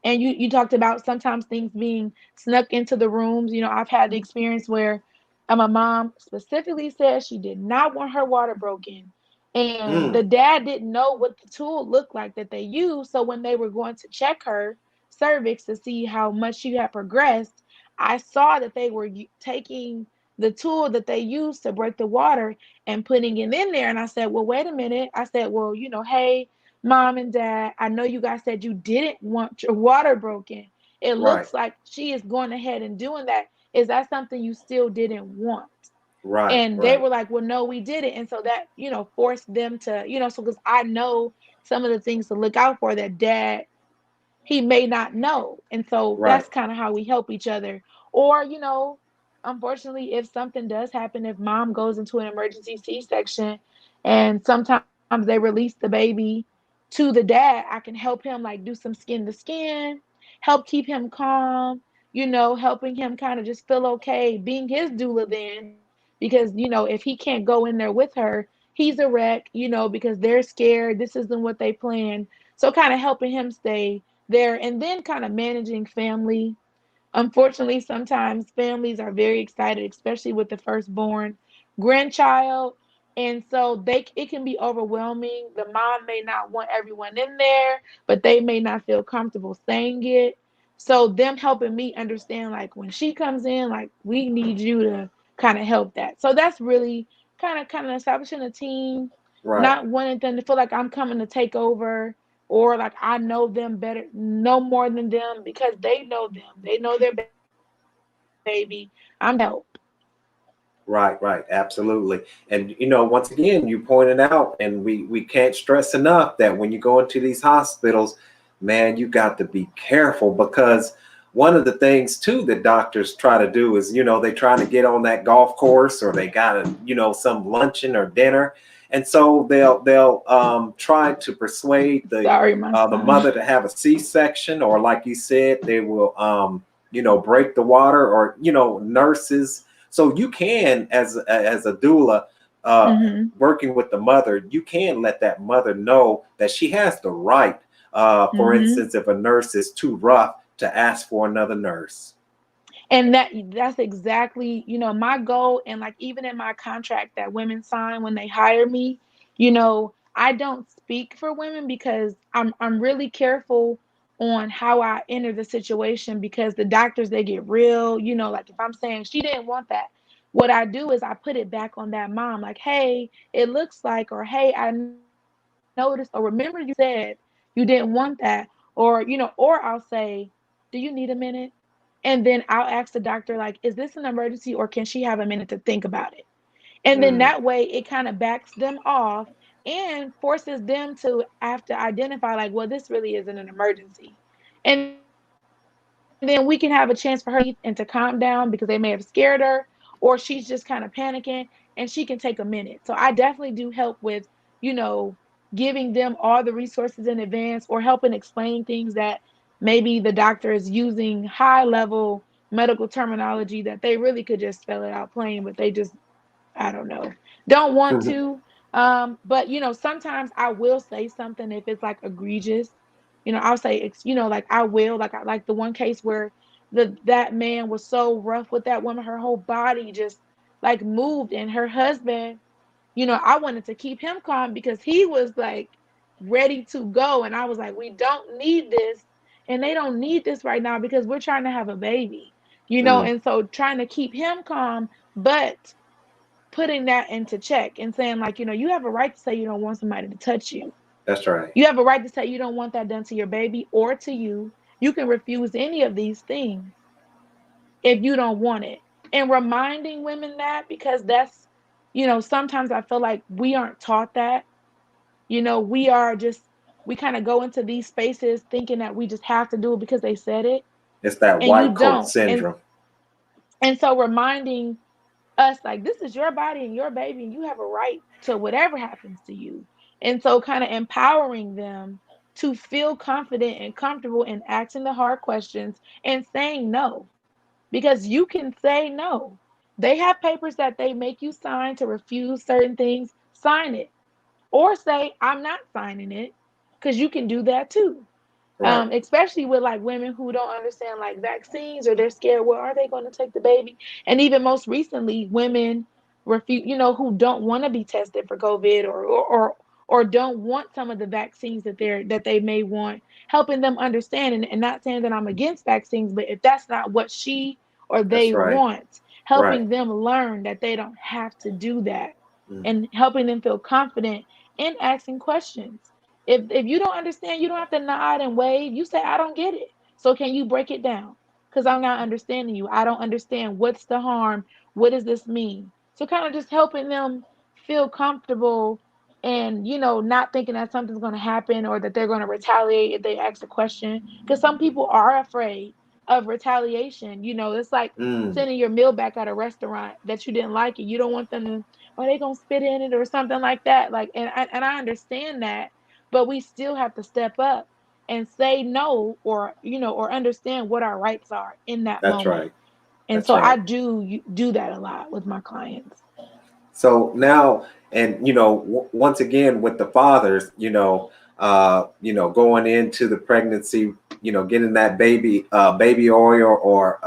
and you talked about sometimes things being snuck into the rooms. I've had the experience where my mom specifically said she did not want her water broken, and mm, the dad didn't know what the tool looked like that they used. So when they were going to check her cervix to see how much she had progressed, I saw that they were taking the tool that they used to break the water and putting it in there. And I said, well, wait a minute. I said, well, hey, mom and dad, I know you guys said you didn't want your water broken. It right, looks like she is going ahead and doing that. Is that something you still didn't want? right, And they right, were like, well, no, we didn't. And so that, forced them to, so because I know some of the things to look out for that dad, he may not know. And so right, that's kind of how we help each other. Or, unfortunately, if something does happen, if mom goes into an emergency C-section and sometimes they release the baby to the dad, I can help him like do some skin to skin, help keep him calm, helping him kind of just feel okay, being his doula then, because, if he can't go in there with her, he's a wreck, because they're scared. This isn't what they planned. So kind of helping him stay there and then kind of managing family. Unfortunately, sometimes families are very excited, especially with the firstborn grandchild. And so it can be overwhelming. The mom may not want everyone in there, but they may not feel comfortable saying it. So them helping me understand like when she comes in, like we need you to kind of help that. So that's really kind of establishing a team, right, not wanting them to feel like I'm coming to take over or like I know them better, no more than them because they know them. They know their baby. I'm just here to help. right, right. Absolutely. And once again, you pointed out, and we can't stress enough that when you go into these hospitals, man, you got to be careful because one of the things too that doctors try to do is, they trying to get on that golf course or they got a, some luncheon or dinner. And so they'll try to persuade Sorry, my the son. mother to have a C-section, or like you said, they will break the water, or nurses. So you can, as a doula, uh, Hmm. working with the mother, you can let that mother know that she has the right. For Hmm. instance, if a nurse is too rough, to ask for another nurse. And that's exactly, my goal. And like even in my contract that women sign when they hire me, I don't speak for women because I'm really careful on how I enter the situation because the doctors they get real, like if I'm saying she didn't want that, what I do is I put it back on that mom, like, hey, it looks like, or hey, I noticed, or remember you said you didn't want that, or I'll say, do you need a minute? And then I'll ask the doctor, like, is this an emergency or can she have a minute to think about it? And then Mm, that way it kind of backs them off and forces them to have to identify, like, well, this really isn't an emergency. And then we can have a chance for her to breathe and to calm down because they may have scared her, or she's just kind of panicking, and she can take a minute. So I definitely do help with, you know, giving them all the resources in advance, or helping explain things that maybe the doctor is using high level medical terminology that they really could just spell it out plain, but they just, I don't know, don't want to. But sometimes I will say something if it's like egregious. I'll say, like I will, like the one case where that man was so rough with that woman, her whole body just like moved, and her husband, I wanted to keep him calm because he was like ready to go, and I was like, we don't need this, and they don't need this right now because we're trying to have a baby, Mm, and so trying to keep him calm, but putting that into check and saying, like, you have a right to say you don't want somebody to touch you. that's right. You have a right to say you don't want that done to your baby or to you. You can refuse any of these things if you don't want it. And reminding women that, because that's, sometimes I feel like we aren't taught that. We are just, we kind of go into these spaces thinking that we just have to do it because they said it, It's that and you white coat don't. And syndrome. and so reminding us, like, this is your body and your baby, and you have a right to whatever happens to you. And so kind of empowering them to feel confident and comfortable in asking the hard questions and saying no, because you can say no. They have papers that they make you sign to refuse certain things. Sign it, or say I'm not signing it, because you can do that too. Right. Especially with like women who don't understand like vaccines, or they're scared, well, are they going to take the baby? And even most recently, women refuse, who don't want to be tested for COVID, or don't want some of the vaccines that they may want, helping them understand, and not saying that I'm against vaccines, but if that's not what she or they That's right. want, Right. helping them learn that they don't have to do that, Mm, and helping them feel confident in asking questions. If you don't understand, you don't have to nod and wave. You say, I don't get it. So can you break it down? Because I'm not understanding you. I don't understand. What's the harm? What does this mean? So kind of just helping them feel comfortable, and not thinking that something's going to happen, or that they're going to retaliate if they ask a question. Because some people are afraid of retaliation. It's like mm, sending your meal back at a restaurant that you didn't like it. You don't want them to, are they gonna spit in it or something like that? Like, and I understand that, but we still have to step up and say no, or understand what our rights are in that that's moment. right. And That's so I right. do that a lot with my clients. So now, and once again with the fathers, going into the pregnancy, getting that baby oil or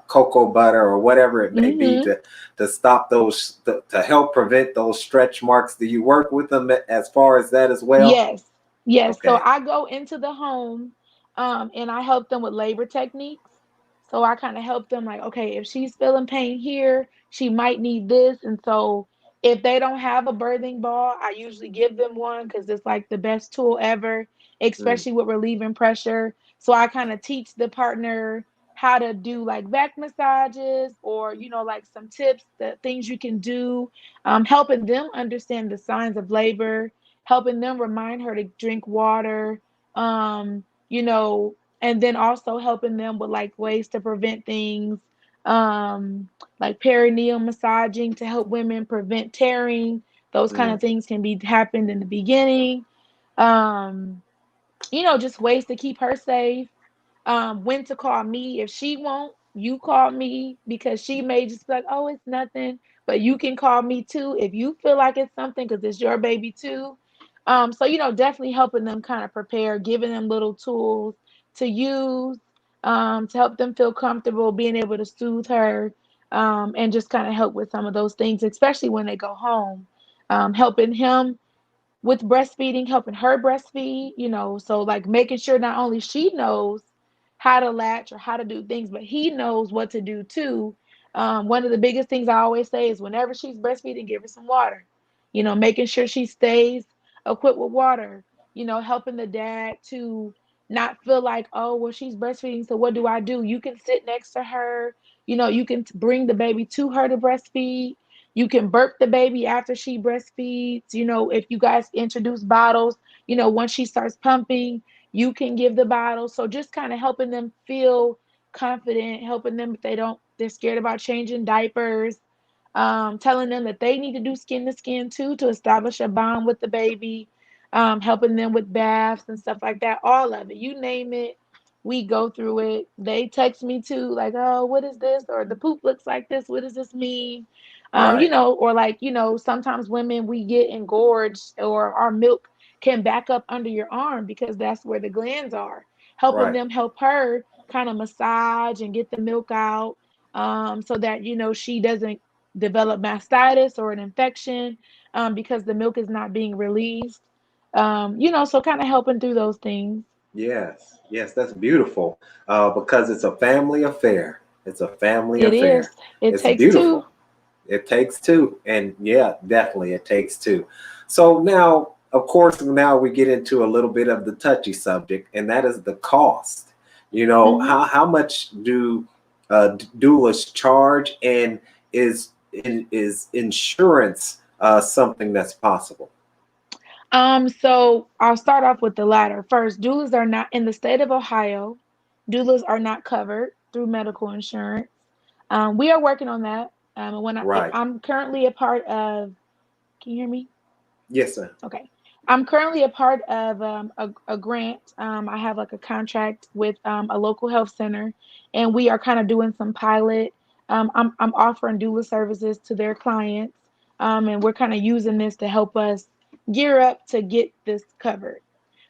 cocoa butter or whatever it may be Hmm. to stop those to help prevent those stretch marks. Do you work with them as far as that as well? Yes, yes. So Okay. I go into the home, and I help them with labor techniques. So I kind of help them, like, okay, if she's feeling pain here, she might need this. And so if they don't have a birthing ball, I usually give them one because it's like the best tool ever, Mm, especially with relieving pressure. So I kind of teach the partner how to do like back massages, or like some tips, the things you can do, helping them understand the signs of labor, helping them remind her to drink water, um, you know, and then also helping them with like ways to prevent things, like perineal massaging to help women prevent tearing. Those kind mm, of things can be happened in the beginning. Um, just ways to keep her safe, when to call me. If she won't, you call me, because she may just be like, oh, it's nothing. But you can call me too if you feel like it's something, because it's your baby too. So, definitely helping them kind of prepare, giving them little tools to use, to help them feel comfortable, being able to soothe her, and just kind of help with some of those things, especially when they go home. Helping him with breastfeeding, helping her breastfeed, so like making sure not only she knows how to latch or how to do things, but he knows what to do too. One of the biggest things I always say is whenever she's breastfeeding, give her some water, making sure she stays equipped with water, helping the dad to not feel like, oh, well, she's breastfeeding, so what do I do? You can sit next to her, you can bring the baby to her to breastfeed. You can burp the baby after she breastfeeds. If you guys introduce bottles, once she starts pumping, you can give the bottle. So just kind of helping them feel confident, helping them if they're scared about changing diapers. telling them that they need to do skin to skin too to establish a bond with the baby, helping them with baths and stuff like that. All of it, you name it, we go through it. They text me too, like, oh, what is this? Or the poop looks like this. What does this mean? Right. Or like, sometimes women we get engorged or our milk can back up under your arm because that's where the glands are. Helping Right. them help her kind of massage and get the milk out, so that she doesn't develop mastitis or an infection, because the milk is not being released. So kind of helping through those things. Yes. Yes. That's beautiful. Because it's a family affair. It's a family It is. affair. It It's takes two. beautiful. It takes two. And yeah, definitely it takes two. So now, of course, now we get into a little bit of the touchy subject, and that is the cost. Hmm. How much do doulas charge, and is insurance something that's possible? So I'll start off with the latter first. Doulas are not in the state of Ohio. Doulas are not covered through medical insurance. We are working on that. And Right. I'm currently a part of. Can you hear me? Yes, sir. Okay. I'm currently a part of a grant. I have like a contract with a local health center, and we are kind of doing some pilot. I'm offering doula services to their clients, and we're kind of using this to help us gear up to get this covered.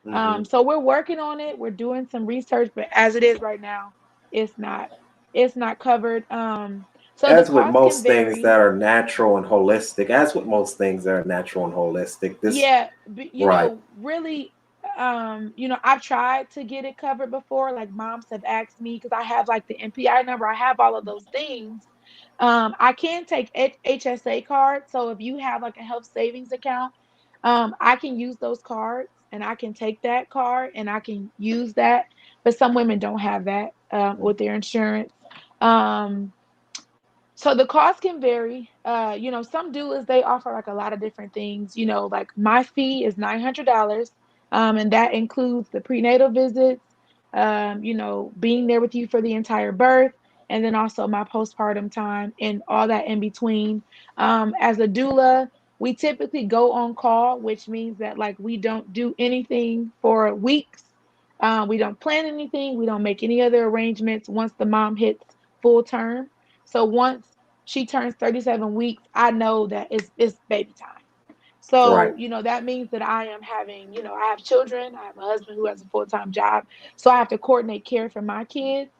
Hmm. So we're working on it. We're doing some research, but as it is right now, it's not it's not covered. So the As with cost can most things vary. that are natural and holistic, as with most things that are natural and holistic, this Yeah, but right. really, I've tried to get it covered before. Like moms have asked me because I have like the MPI number, I have all of those things. I can take HSA cards. So if you have like a health savings account, I can use those cards and I can take that card and I can use that. But some women don't have that with their insurance. Um, so the cost can vary. Some doulas they offer like a lot of different things. Like my fee is $900, and that includes the prenatal visits, being there with you for the entire birth, and then also my postpartum time and all that in between. As a doula, we typically go on call, which means that like we don't do anything for weeks. We don't plan anything. We don't make any other arrangements once the mom hits full term. So once she turns 37 weeks, I know that it's baby time. Right. So, that means that I am having, I have children, I have a husband who has a full-time job. So I have to coordinate care for my kids.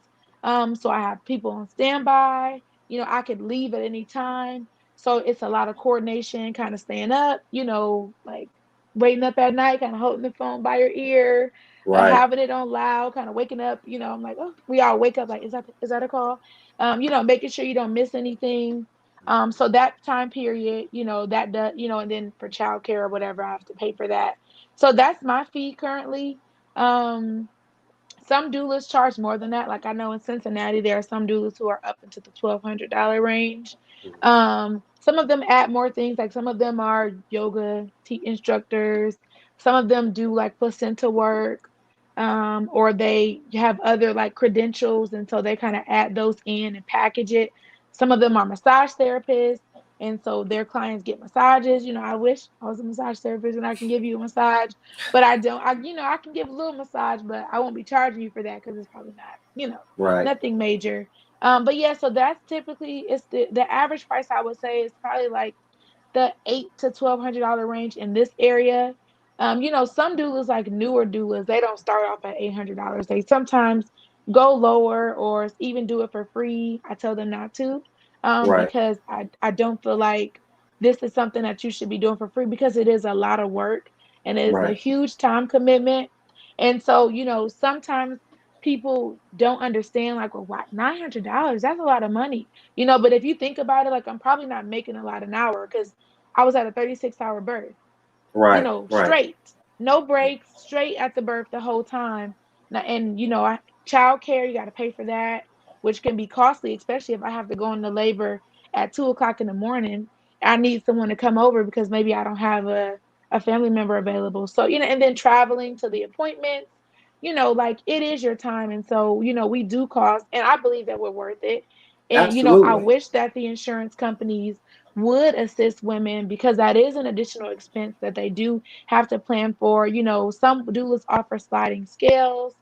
So I have people on standby. I could leave at any time. So it's a lot of coordination, kind of staying up, like waiting up at night, kind of holding the phone by your ear, Right. having it on loud, kind of waking up, I'm like, oh, we all wake up like, is that a call? Making sure you don't miss anything. So that time period, that does, and then for childcare or whatever, I have to pay for that. So that's my fee currently. Um, some doulas charge more than that. Like I know in Cincinnati, there are some doulas who are up into the $1,200 range. Some of them add more things. Like some of them are yoga instructors. Some of them do like placenta work, or they have other like credentials, and so they kind of add those in and package it. Some of them are massage therapists, and so their clients get massages. I wish I was a massage therapist and I can give you a massage, but I don't. I can give a little massage, but I won't be charging you for that because it's probably not, Right. nothing major. But yeah, so that's typically it's the average price I would say is probably like the $800 to $1,200 range in this area. Some doulas like newer doulas, they don't start off at $800. They sometimes go lower or even do it for free. I tell them not to, Right. because I don't feel like this is something that you should be doing for free because it is a lot of work and it is a Right. huge time commitment. And so, sometimes people don't understand like, well, what, $900? That's a lot of money. But if you think about it, like I'm probably not making a lot an hour because I was at a 36-hour birth, Right. Right. straight, no breaks, straight at the birth the whole time. And child care, you got to pay for that, which can be costly, especially if I have to go into labor at 2 o'clock in the morning. I need someone to come over because maybe I don't have a family member available. So, and then traveling to the appointments, like it is your time. And so, we do cost, and I believe that we're worth it. And, I Absolutely. wish that the insurance companies would assist women because that is an additional expense that they do have to plan for. Some doulas offer sliding scales.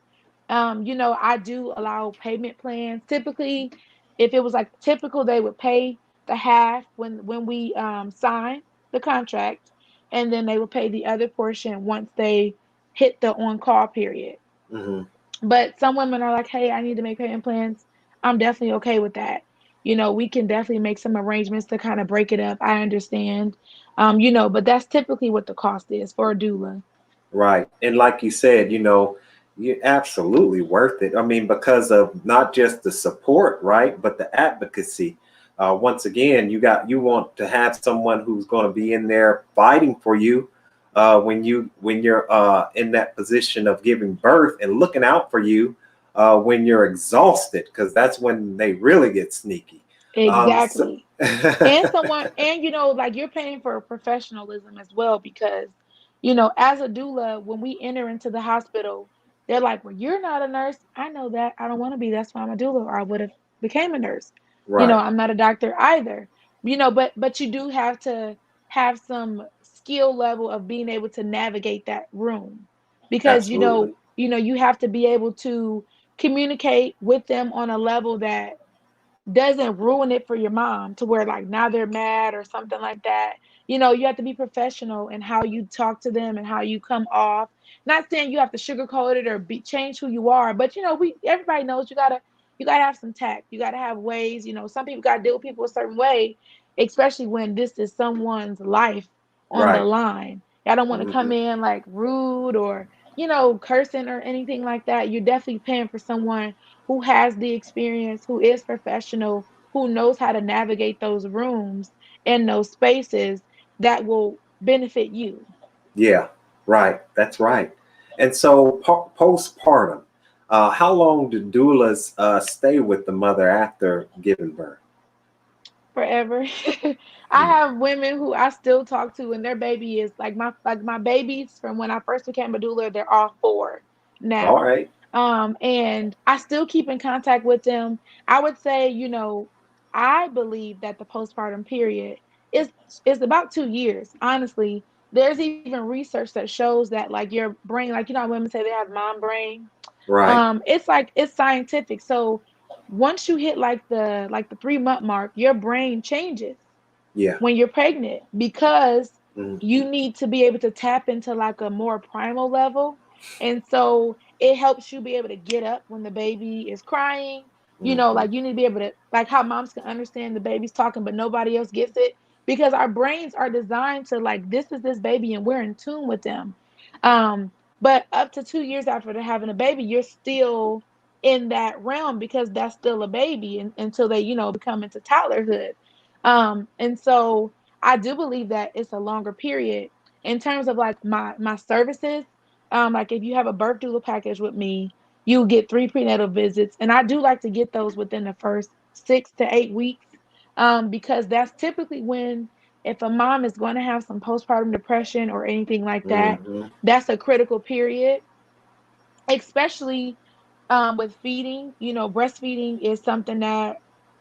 I do allow payment plans. Typically, if it was like typical, they would pay the half when we sign the contract, and then they would pay the other portion once they hit the on call period. Hmm. But some women are like, hey, I need to make payment plans. I'm definitely okay with that. We can definitely make some arrangements to kind of break it up. I understand. But that's typically what the cost is for a doula. Right. And like you said, you're absolutely worth it. I mean, because of not just the support, right, but the advocacy. Once again, you want to have someone who's going to be in there fighting for you when you're in that position of giving birth and looking out for you when you're exhausted, because that's when they really get sneaky. So, Exactly. And someone, and like you're paying for professionalism as well because as a doula, when we enter into the hospital, they're like, well, you're not a nurse. I know that. I don't want to be. That's why I'm a doula, or I would have became a nurse. right. I'm not a doctor either. But you do have to have some skill level of being able to navigate that room because Absolutely. you have to be able to communicate with them on a level that doesn't ruin it for your mom to where like now they're mad or something like that. You have to be professional in how you talk to them and how you come off. Not saying you have to sugarcoat it or change who you are, but we everybody knows you gotta have some tact. You gotta have ways. Some people gotta deal with people a certain way, especially when this is someone's life on the Right. line. I don't want to come Hmm. in like rude or cursing or anything like that. You're definitely paying for someone who has the experience, who is professional, who knows how to navigate those rooms and those spaces that will benefit you. Yeah, right. That's right. And so postpartum, how long do doulas stay with the mother after giving birth? Forever. I Mm. have women who I still talk to and their baby is like my babies from when I first became a doula, they're all four All now. right. And I still keep in contact with them. I would say, I believe that the postpartum period is is about 2 years, honestly. There's even research that shows that like your brain, like how women say they have mom brain. Right. It's like it's scientific. So once you hit like the 3 month mark, your brain changes Yeah. when you're pregnant because Hmm. you need to be able to tap into like a more primal level. And so it helps you be able to get up when the baby is crying. Hmm. Like you need to be able to, like how moms can understand the baby's talking, but nobody else gets it because our brains are designed to like, this is this baby and we're in tune with them. Um, but up to 2 years after they're having a baby, you're still in that realm because that's still a baby until they, become into toddlerhood. And so I do believe that it's a longer period in terms of like my services. Like if you have a birth doula package with me, you get 3 prenatal visits, and I do like to get those within the first 6 to 8 weeks, because that's typically when if a mom is going to have some postpartum depression or anything like that, Hmm. that's a critical period, especially with feeding. Breastfeeding is something that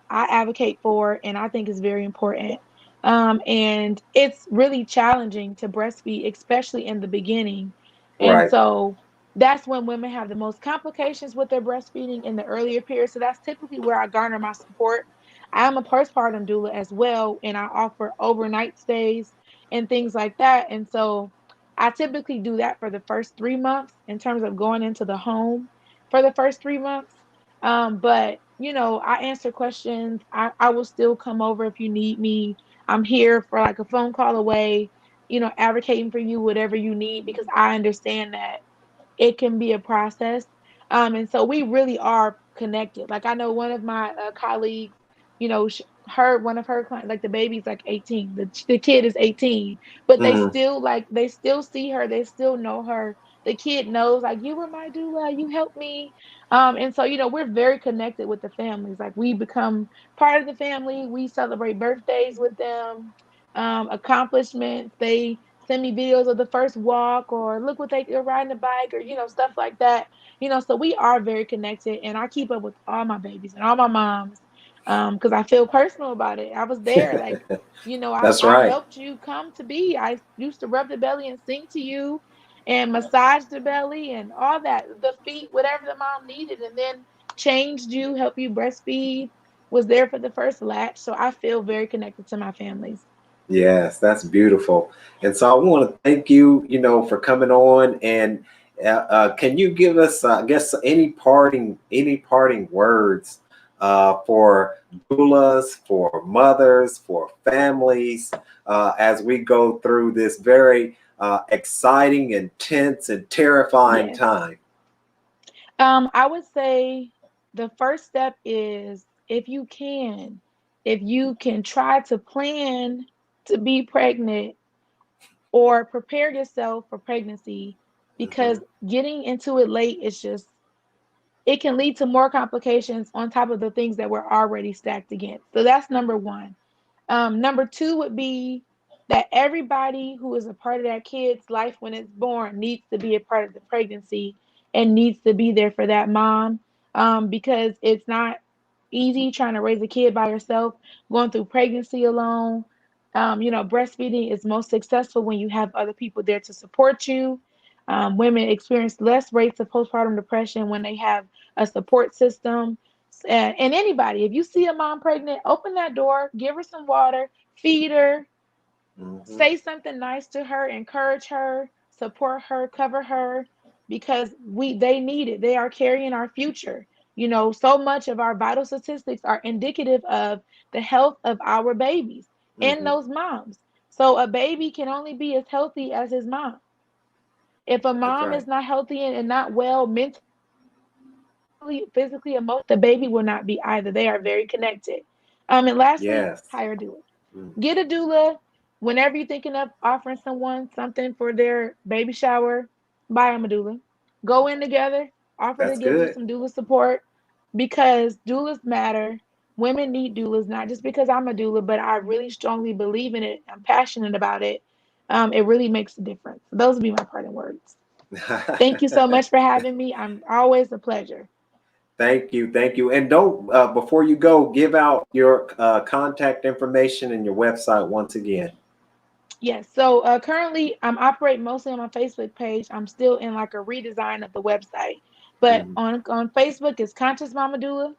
I advocate for and I think is very important. And it's really challenging to breastfeed, especially in the beginning. And Right. so that's when women have the most complications with their breastfeeding in the earlier period. So that's typically where I garner my support. I am a postpartum doula as well, and I offer overnight stays and things like that. And so I typically do that for the first 3 months in terms of going into the home for the first 3 months. But I answer questions. I will still come over if you need me. I'm here for like a phone call away, advocating for you, whatever you need, because I understand that it can be a process. And so we really are connected. Like I know one of my colleagues, her one of her clients, like the baby's like 18, the kid is 18, but Hmm. they still see her, they still know her. The kid knows like you were my doula, you helped me. And so we're very connected with the families. Like we become part of the family. We celebrate birthdays with them, accomplishments. They send me videos of the first walk or look what they're riding a bike or stuff like that. So we are very connected, and I keep up with all my babies and all my moms. because I feel personal about it. I was there, like, you know, That's I right. helped you come to be. I used to rub the belly and sing to you and massage the belly and all that, the feet, whatever the mom needed, and then changed you, helped you breastfeed, was there for the first latch. So I feel very connected to my families. Yes, that's beautiful. And so I want to thank you, for coming on. And can you give us, I guess, any parting words for doulas, for mothers, for families, as we go through this very exciting, intense, and terrifying Yes. time? I would say the first step is, if you can try to plan to be pregnant or prepare yourself for pregnancy, Hmm. because getting into it late is just, it can lead to more complications on top of the things that we're already stacked against. So that's number one. Number two would be that everybody who is a part of that kid's life when it's born needs to be a part of the pregnancy and needs to be there for that mom, because it's not easy trying to raise a kid by yourself, going through pregnancy alone. Breastfeeding is most successful when you have other people there to support you. Women experience less rates of postpartum depression when they have a support system. And anybody, if you see a mom pregnant, open that door, give her some water, feed her, Hmm. say something nice to her, encourage her, support her, cover her, because they need it. They are carrying our future. So much of our vital statistics are indicative of the health of our babies and Hmm. those moms. So a baby can only be as healthy as his mom. If a That's mom right. is not healthy and not well mentally, physically, emotionally, the baby will not be either. They are very connected. And lastly, hire a Yes. doula. Mm. Get a doula whenever you're thinking of offering someone something for their baby shower. Buy them a doula. Go in together, offer to That's give them good. some doula support, because doulas matter. Women need doulas, not just because I'm a doula, but I really strongly believe in it. I'm passionate about it. It really makes a difference. Those would be my parting words. Thank you so much for having me. I'm always a pleasure. Thank you, thank you. And don't before you go, give out your contact information and your website once again. Yes. So currently, I'm operating mostly on my Facebook page. I'm still in like a redesign of the website, but Mhm. on Facebook it's Conscious Mama Doula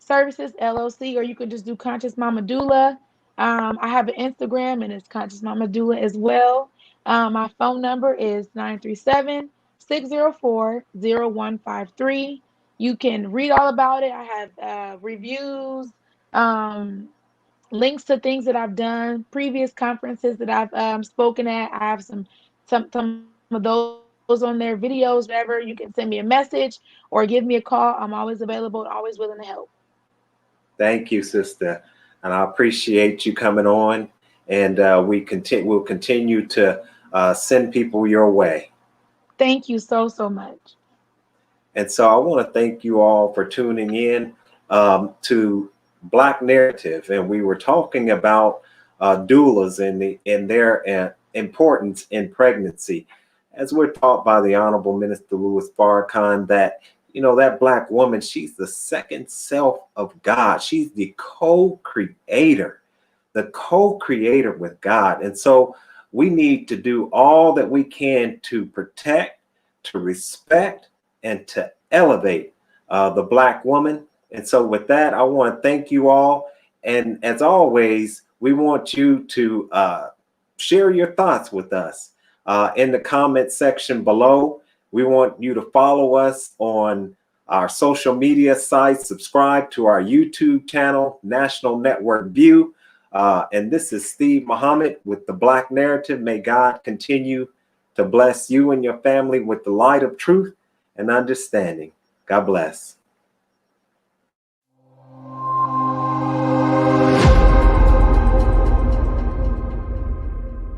Services LLC, or you could just do Conscious Mama Doula. I have an Instagram and it's Conscious Mama Doula as well. My phone number is 937-604-0153. You can read all about it. I have reviews. Um, Links to things that I've done, previous conferences that I've spoken at. I have some of those on there, videos, whatever. You can send me a message or give me a call. I'm always available and always willing to help. Thank you, sister, and I appreciate you coming on. And we'll continue to send people your way. Thank you so, so much. And so I want to thank you all for tuning in to Black Narrative, and we were talking about doulas and their importance in pregnancy, as we're taught by the Honorable Minister Louis Farrakhan that that Black woman, she's the second self of God. She's the co-creator with God, and so we need to do all that we can to protect, to respect, and to elevate the Black woman. And so, with that, I want to thank you all. And as always, we want you to share your thoughts with us in the comment section below. We want you to follow us on our social media sites, subscribe to our YouTube channel, National Network View. And this is Steve Muhammad with the Black Narrative. May God continue to bless you and your family with the light of truth and understanding. God bless.